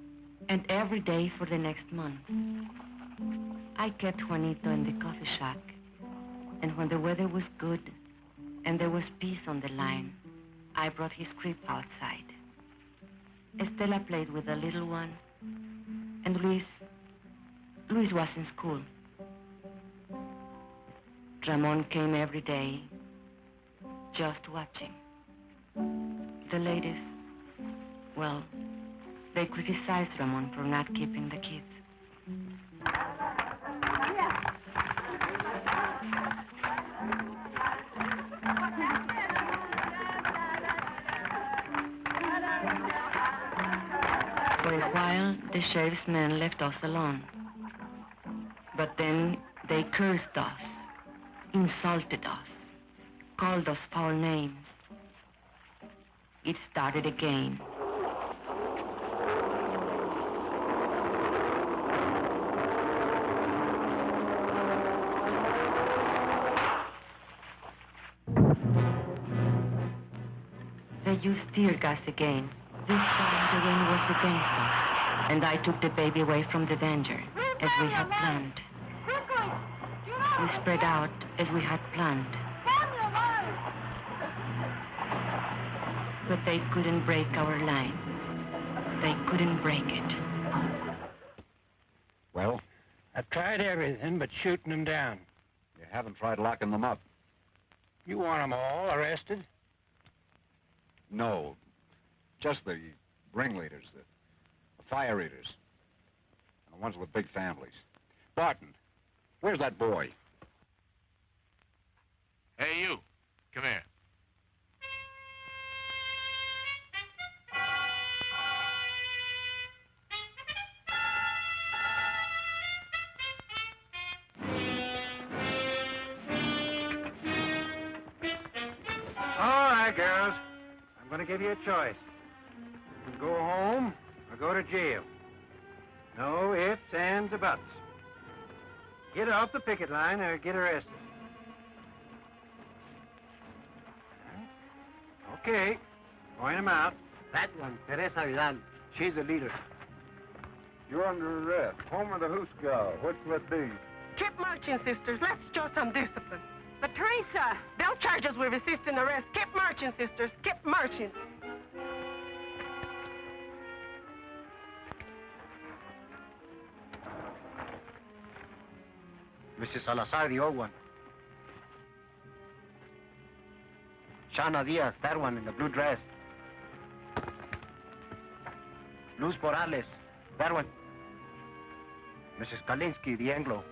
and every day for the next month. I kept Juanito in the coffee shack, and when the weather was good and there was peace on the line, I brought his crib outside. Estela played with the little one, and Luis was in school. Ramon came every day, just watching. The ladies, well, they criticized Ramon for not keeping the kids. For a while, the sheriff's men left us alone. But then they cursed us, insulted us, called us foul names. It started again. They used tear gas again. This time the rain was against us, and I took the baby away from the danger, as we had planned. We spread out as we had planned. But they couldn't break our line. They couldn't break it. Well? I've tried everything but shooting them down. You haven't tried locking them up? You want them all arrested? No. Just the ringleaders, the fire eaters. The ones with big families. Barton, where's that boy? Hey, you. Come here. All right, girls. I'm going to give you a choice. You can go home or go to jail. No ifs, ands, or buts. Get off the picket line or get arrested. Okay. Point them out. That one, Teresa Vidal. She's the leader. You're under arrest. Home of the Hooskow. What's that be? Keep marching, sisters. Let's show some discipline. But Teresa, they'll charge us with resisting arrest. Keep marching, sisters. Keep marching. Mrs. Salazar, the old one. Shana Diaz, that one in the blue dress. Luz Morales, that one. Mrs. Kalinsky, the Anglo.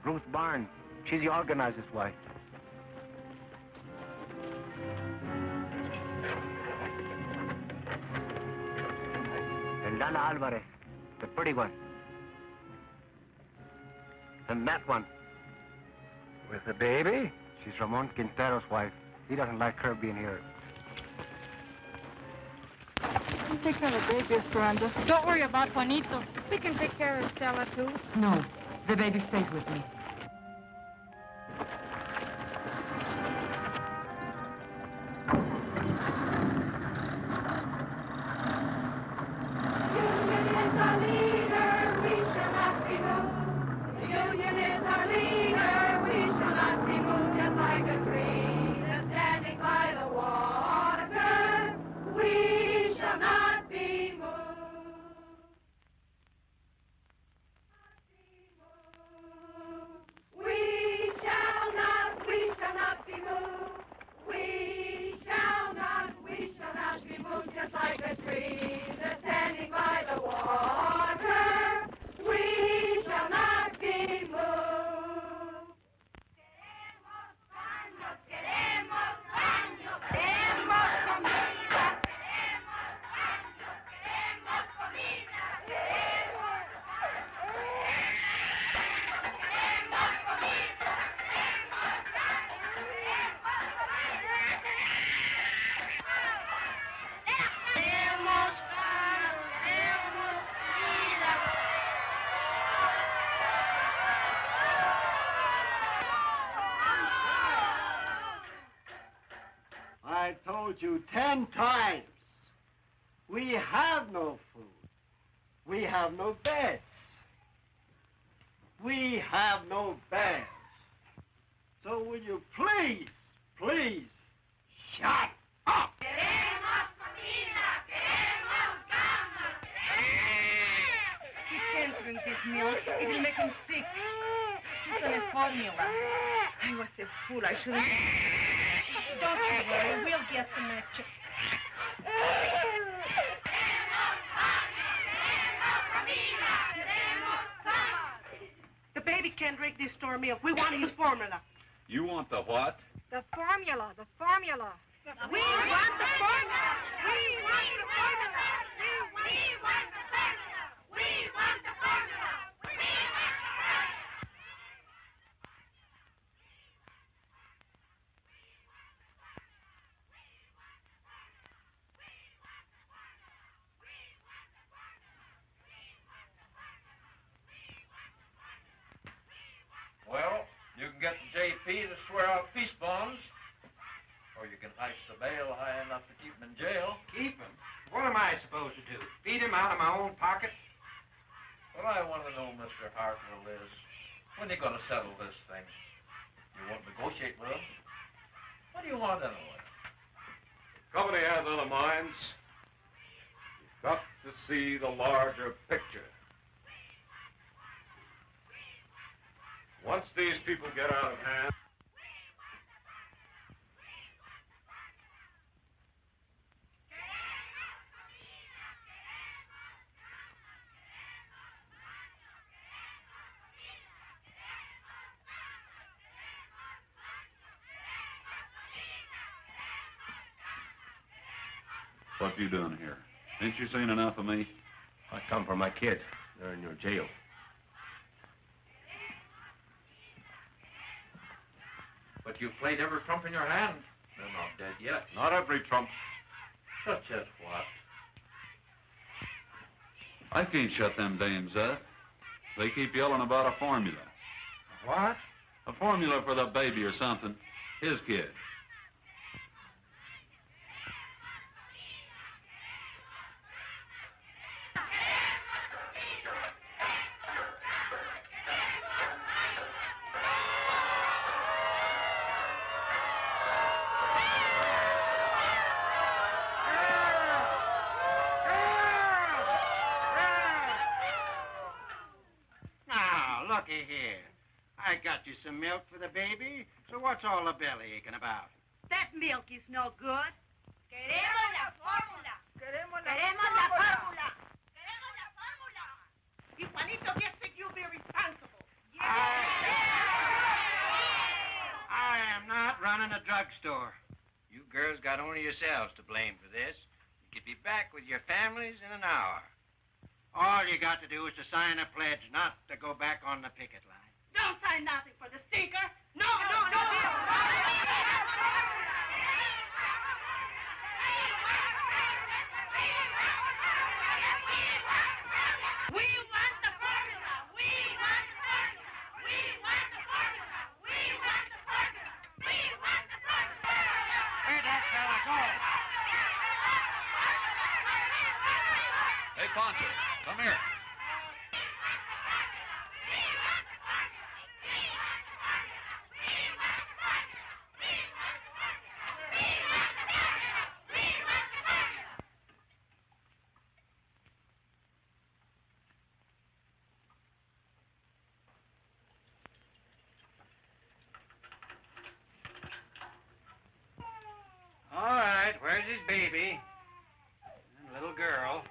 Ruth Barn, she's the organizer's wife. And Lala Alvarez, the pretty one. And that one. With the baby? She's Ramon Quintero's wife. He doesn't like her being here. You take care of the baby, Esperanza. Don't worry about Juanito. We can take care of Stella, too. No, the baby stays with me. I told you 10 times. We have no food. We have no beds. We have no beds. So will you please, please, shut up? He can't drink this milk. It will make him sick. It's on a formula. I was a fool. I shouldn't... Don't you worry. We'll get the match. The baby can't drink this store milk. We want his formula. You want the what? The formula. The formula. We want the formula. We want the formula. We want the formula. We want the formula. Well, you can get the JP to swear out peace bonds, or you can ice the bail high enough to keep him in jail. Keep him? What am I supposed to do? Feed him out of my own pocket? What I want to know, Mr. Hartwell, is when are you going to settle this thing? You won't negotiate with him? What do you want anyway? Company has other minds. You've got to see the larger picture. Once these people get out of hand... What you doing here? Ain't you seen enough of me? I come for my kids. They're in your jail. But you've played every trump in your hand. They're not dead yet. Not every trump. Such as what? I can't shut them dames up. They keep yelling about a formula. What? A formula for the baby or something. His kid. looky here. I got you some milk for the baby, so what's all the belly aching about? That milk is no good. Queremos la fórmula. Queremos la fórmula. Queremos la fórmula. If Juanito gets sick, you'll be responsible. I am not running a drugstore. You girls got only yourselves to blame for this. You could be back with your families in an hour. All you got to do is to sign a pledge not to go back on the picket line. Don't sign nothing for the stinker. No. We want the formula. We want the formula. We want the formula. We want the formula. We want the formula. Where'd that fella go? Hey, Poncho, come here. All right, where's his baby? And little girl.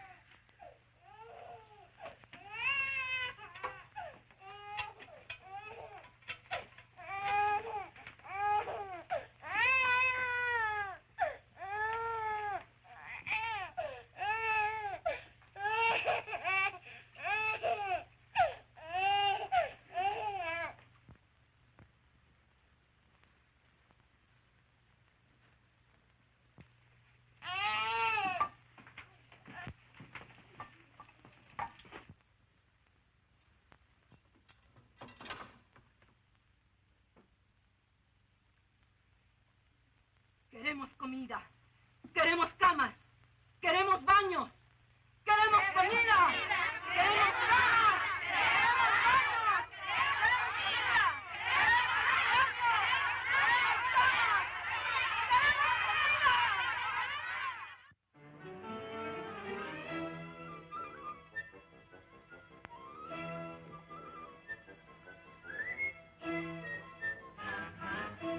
Queremos comida. Queremos camas. Queremos baños. Queremos comida. Queremos camas. Queremos baños. Queremos comida.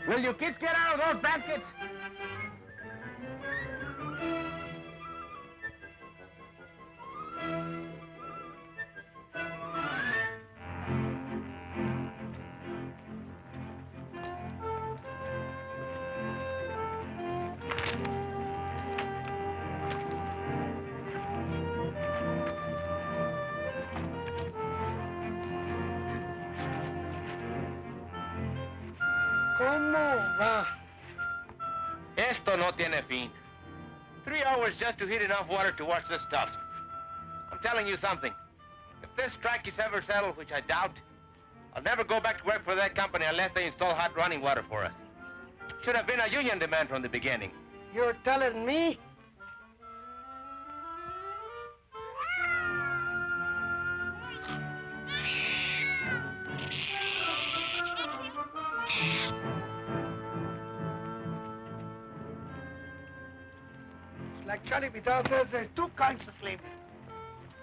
Will you kids get out of those baskets? ¿Cómo va? Esto no tiene fin. 3 hours just to heat enough water to wash this stuff. I'm telling you something. If this strike is ever settled, which I doubt, I'll never go back to work for that company unless they install hot running water for us. Should have been a union demand from the beginning. You're telling me? Like Charlie Vidal says, there's two kinds of slavery.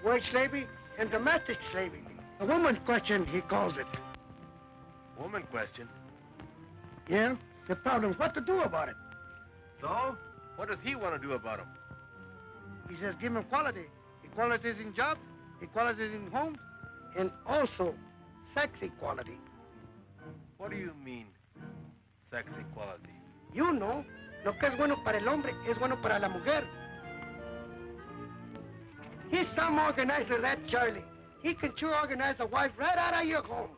Wage slavery and domestic slavery. The woman's question, he calls it. Woman question. Yeah? The problem's what to do about it. So? What does he want to do about them? He says give him equality. Equality is in jobs, equality is in homes, and also sex equality. What do you mean, sex equality? You know, lo que es bueno para el hombre es bueno para la mujer. He's some organizer, that Charlie. He can sure organize a wife right out of your home.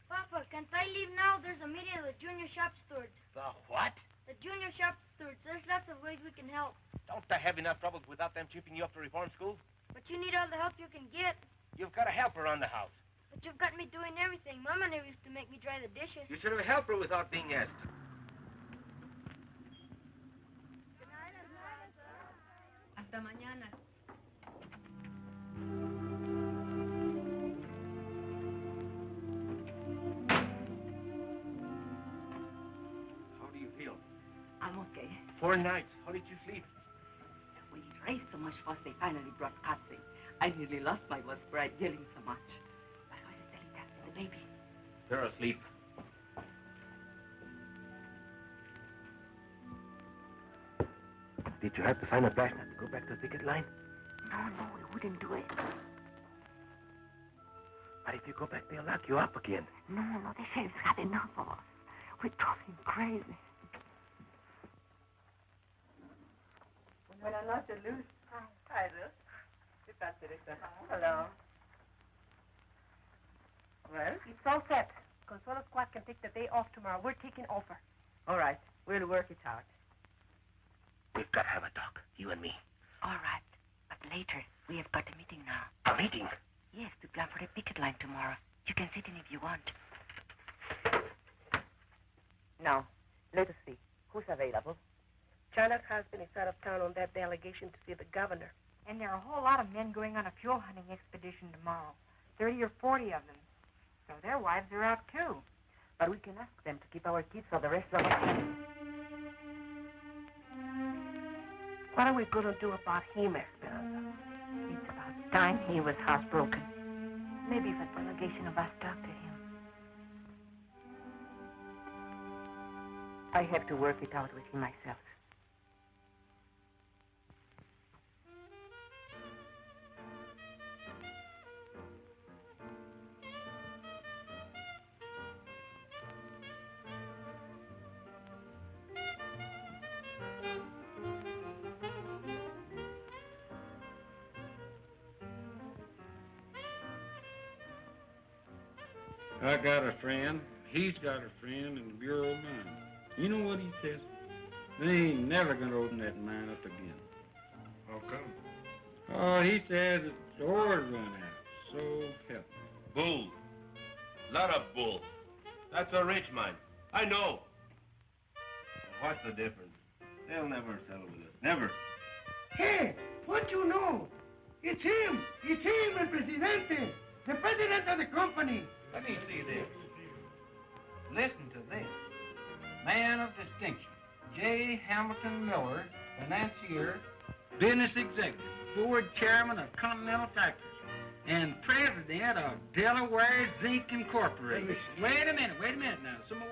Papa, can't I leave now? There's a meeting of the junior shop stewards. The what? The junior shop stewards. There's lots of ways we can help. Don't I have enough troubles without them chipping you up to reform school? But you need all the help you can get. You've got a helper around the house. But you've got me doing everything. Mama never used to make me dry the dishes. You should have helped her without being asked. Hasta mañana. How do you feel? I'm okay. 4 nights. How did you sleep? We raised so much fuss, they finally brought Katze. I nearly lost my voice for yelling so much. My voice is telling that to the baby. They're asleep. Did you have to sign a pass not to go back to the picket line? No, we wouldn't do it. But if you go back, they'll lock you up again. No, the sheriff's had enough of us. We drove him crazy. Buenas noches, Luz. Hi, Ruth. ¿Qué tal, Teresa? Hello. Well? It's all set. Consuelo Squad can take the day off tomorrow. We're taking over. All right. We'll work it out. We've got to have a talk, you and me. All right. But later, we have got a meeting now. A meeting? Yes, to plan for the picket line tomorrow. You can sit in if you want. Now, let us see. Who's available? China's husband is out of town on that delegation to see the governor. And there are a whole lot of men going on a fuel hunting expedition tomorrow. 30 or 40 of them. So their wives are out, too. But we can ask them to keep our kids for the rest of us. What are we going to do about him, Esperanza? It's about time he was housebroken. Maybe if a delegation of us talk to him. I have to work it out with him myself. I got a friend. He's got a friend in the Bureau of Mines. You know what he says? They ain't never gonna open that mine up again. How come? Oh, he says the ore's run out. So help me. Bull. Lot of bull. That's a rich mine. I know. What's the difference? They'll never settle with us. Never. Hey, what you know? It's him, el presidente, the president of the company. Let me see this. Listen to this. Man of distinction, J. Hamilton Miller, financier, business executive, board chairman of Continental Factories, and president of Delaware Zinc Incorporated. Wait a minute now, some more.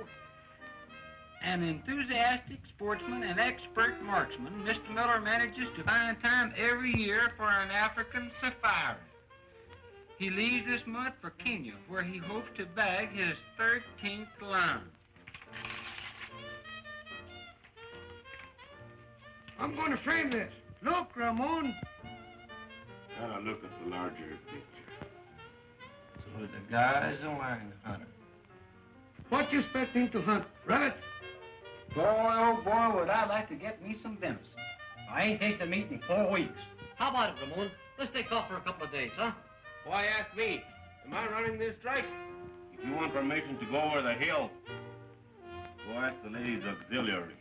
An enthusiastic sportsman and expert marksman, Mr. Miller manages to find time every year for an African safari. He leaves this month for Kenya, where he hopes to bag his 13th line. I'm going to frame this. Look, Ramon. Gotta look at the larger picture. So the guy's a wine hunter. What you expect him to hunt? Rabbits? Boy, oh boy, would I like to get me some venison. I ain't tasted meat in 4 weeks. How about it, Ramon? Let's take off for a couple of days, huh? Why ask me? Am I running this strike? If you want permission to go over the hill, go ask the ladies' auxiliary.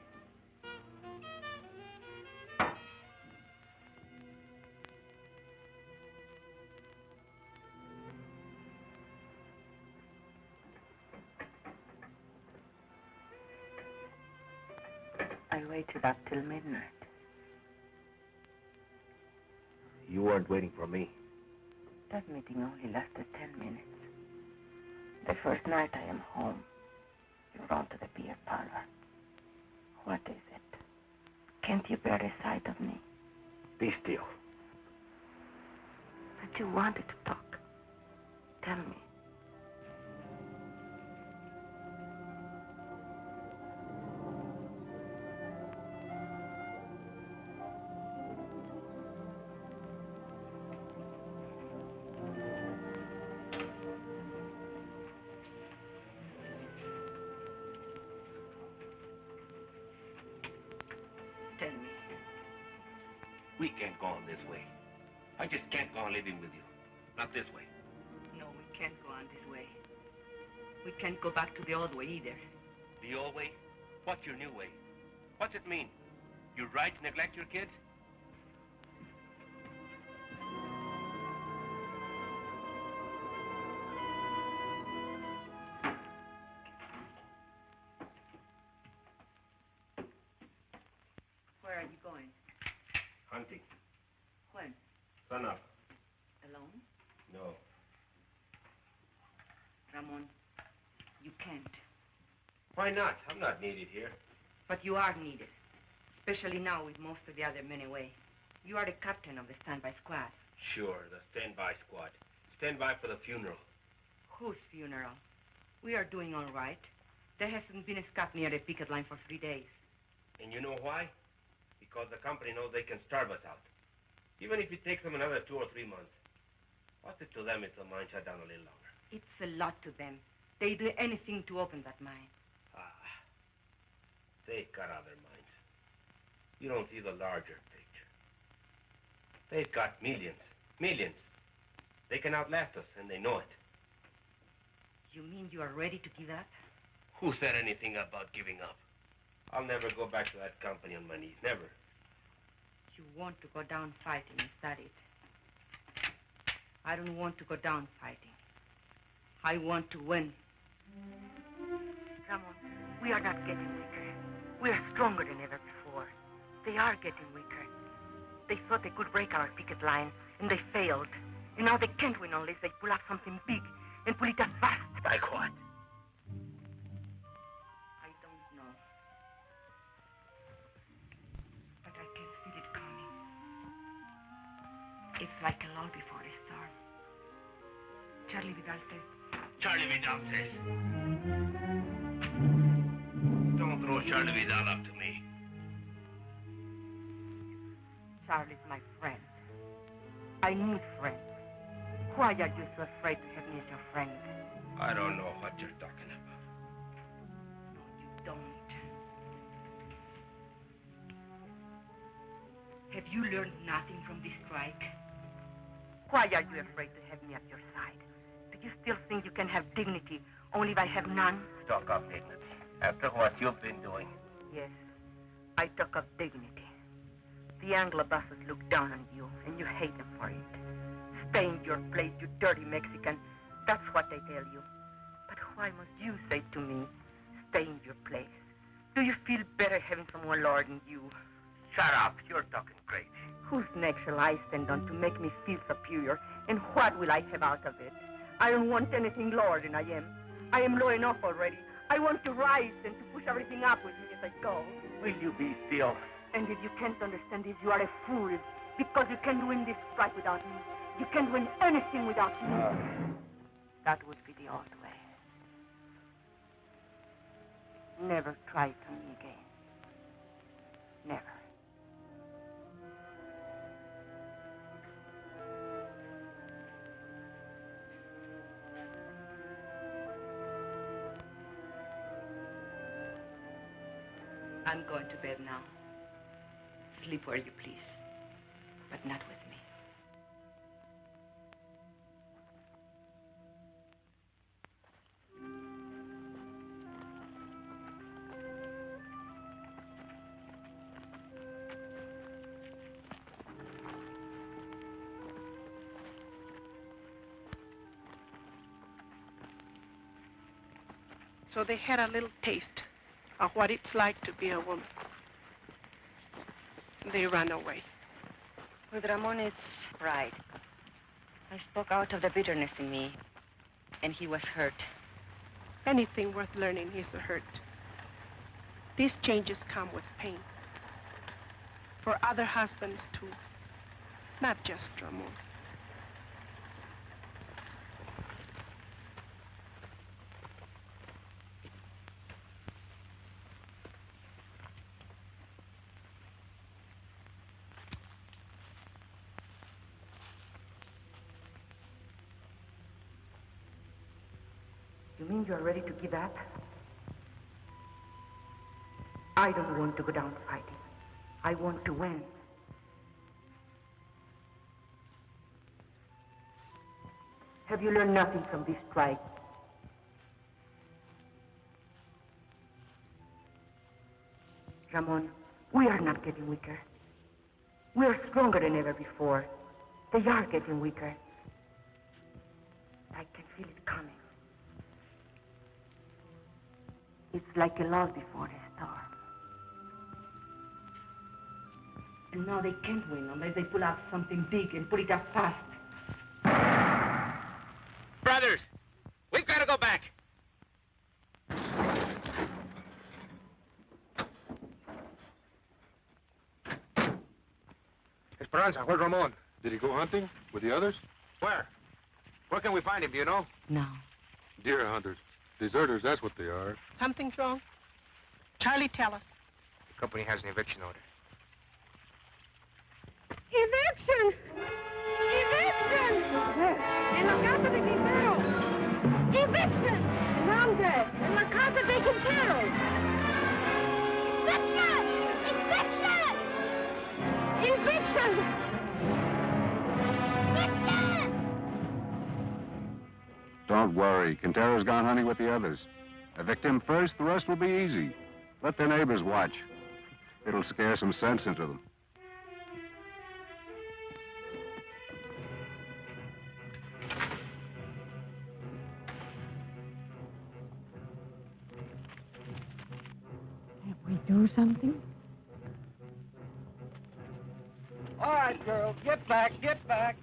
I waited up till midnight. You weren't waiting for me. That meeting only lasted 10 minutes. The first night I am home, you run to the beer parlor. What is it? Can't you bear the sight of me? Be still. But you wanted to talk. Tell me. Tell me. We can't go on this way. I just can't go on living with you. Not this way. No, we can't go on this way. We can't go back to the old way either. The old way? What's your new way? What's it mean? You're right to neglect your kids? you going? Hunting. When? Sun up. Alone? No. Ramon, you can't. Why not? I'm not needed here. But you are needed. Especially now with most of the other men away. You are the captain of the standby squad. Sure, the standby squad. Standby for the funeral. Whose funeral? We are doing all right. There hasn't been a scuff near the picket line for 3 days. And you know why? Because the company knows they can starve us out. Even if it takes them another 2 or 3 months. What's it to them if the mine shut down a little longer? It's a lot to them. They do anything to open that mine. They've got other mines. You don't see the larger picture. They've got millions. Millions. They can outlast us, and they know it. You mean you are ready to give up? Who said anything about giving up? I'll never go back to that company on my knees. Never. You want to go down fighting, is that it? I don't want to go down fighting. I want to win. Ramon, we are not getting weaker. We are stronger than ever before. They are getting weaker. They thought they could break our picket line, and they failed. And now they can't win unless they pull up something big and pull it up fast. Like what? I don't know. But I can feel it coming. It's like a lull before a storm. Charlie Vidal says. Charlie Vidal says. Don't throw Charlie Vidal up to me. Charlie's my friend. I need friends. Why are you so afraid to have me as your friend? I don't know what you're talking about. No, you don't. Have you learned nothing from this strike? Why are you afraid to have me at your side? Do you still think you can have dignity only if I have none? Talk of dignity. After what you've been doing. Yes, I talk of dignity. The Anglo bosses look down on you, and you hate them for it. Stay in your place, you dirty Mexican. That's what they tell you. But why must you say to me, stay in your place? Do you feel better having someone lording you? Shut up. You're talking crazy. Whose neck shall I stand on to make me feel superior? And what will I have out of it? I don't want anything lower than I am. I am low enough already. I want to rise and to push everything up with me as I go. Will you be still? And if you can't understand this, you are a fool. Because you can't win this strike without me. You can't win anything without me. That would be the old way. Never try to me again. Never. I'm going to bed now. Sleep where you please, but not with me. So they had a little taste of what it's like to be a woman. They ran away. With Ramon, it's pride. I spoke out of the bitterness in me, and he was hurt. Anything worth learning is a hurt. These changes come with pain. For other husbands, too. Not just Ramon. You mean you are ready to give up? I don't want to go down fighting. I want to win. Have you learned nothing from this strike? Ramon, we are not getting weaker. We are stronger than ever before. They are getting weaker. I can feel it coming. It's like a lull before a storm. And now they can't win unless they pull out something big and put it up fast. Brothers, we've got to go back. Esperanza, where's Ramon? Did he go hunting with the others? Where? Where can we find him, do you know? No. Deer hunters. Deserters, that's what they are. Something's wrong. Charlie, tell us. The company has an eviction order. Eviction! Eviction! En la casa de Quintero! Eviction! ¿Dónde? En la casa de Quintero! Eviction! Eviction! Eviction! Don't worry. Quintero's gone hunting with the others. Evict him first, the rest will be easy. Let their neighbors watch. It'll scare some sense into them. Can't we do something? All right, girls, get back, get back.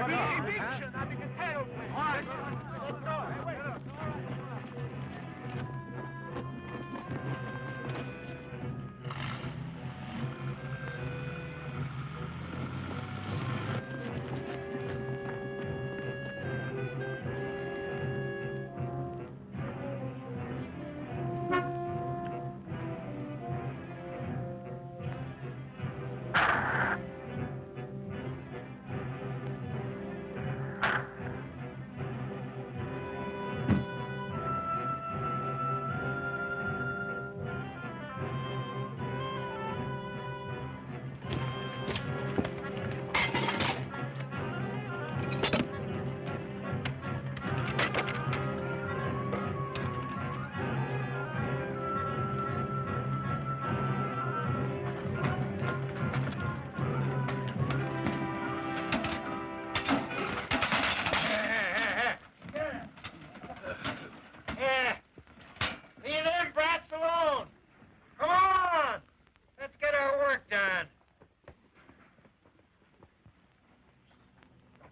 Eviction! I think it's hell. All right, let's go. Hey, wait.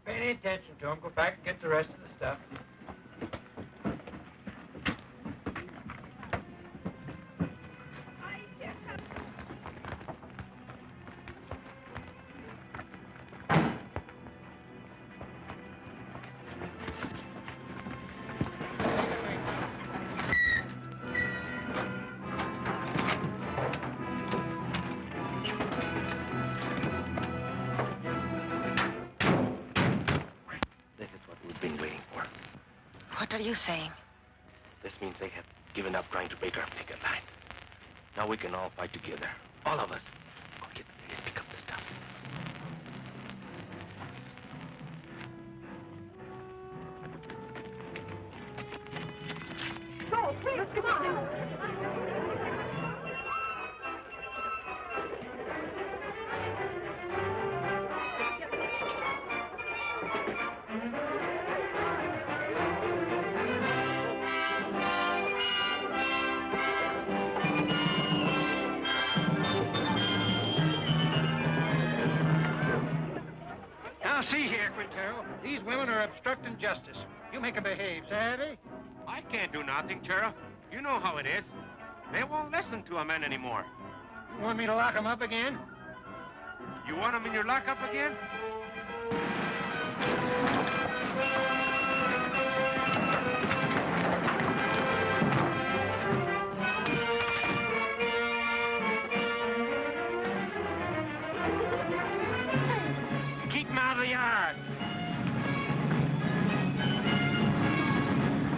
Pay attention to him. Go back and get the rest of the stuff. What are you saying? This means they have given up trying to break our picket line. Now we can all fight together. All of us. Go get the ladies, pick up the stuff. Go, please, come on. Now, see here, Quintero. These women are obstructing justice. You make 'em behave, savvy? I can't do nothing, Tara. You know how it is. They won't listen to a man anymore. You want me to lock 'em up again? You want them in your lockup again? Keep 'em out of the yard.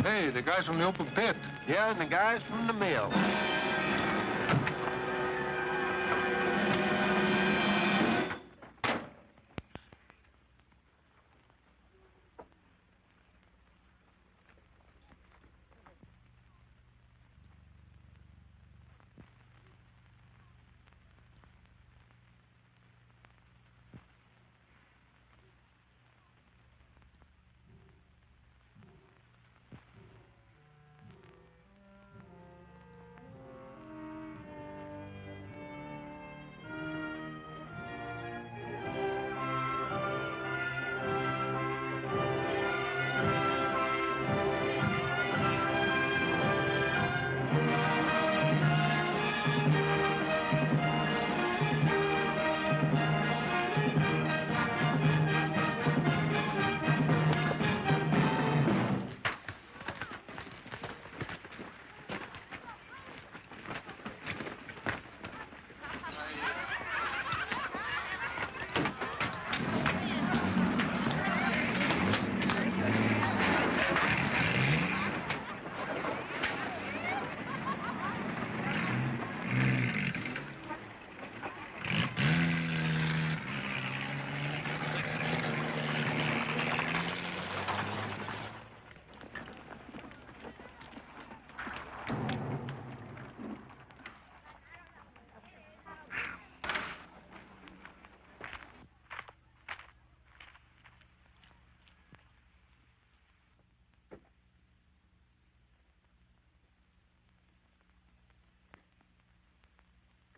Hey, the guys from the open pit. Yeah, and the guys from the mill.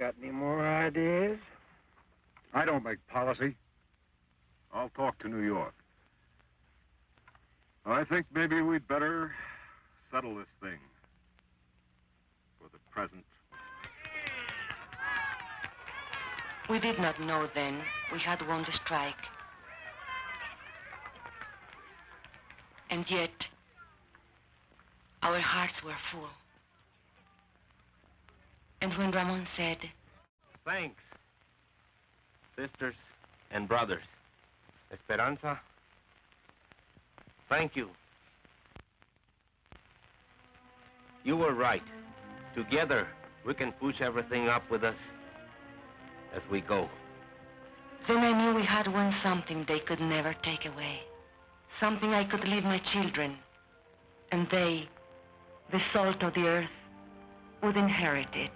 Got any more ideas? I don't make policy. I'll talk to New York. I think maybe we'd better settle this thing for the present. We did not know then we had won the strike. And yet, our hearts were full. And when Ramon said, Thanks, sisters and brothers. Esperanza, thank you. You were right. Together, we can push everything up with us as we go. then I knew we had won something they could never take away. Something I could leave my children, and they, the salt of the earth, would inherit it.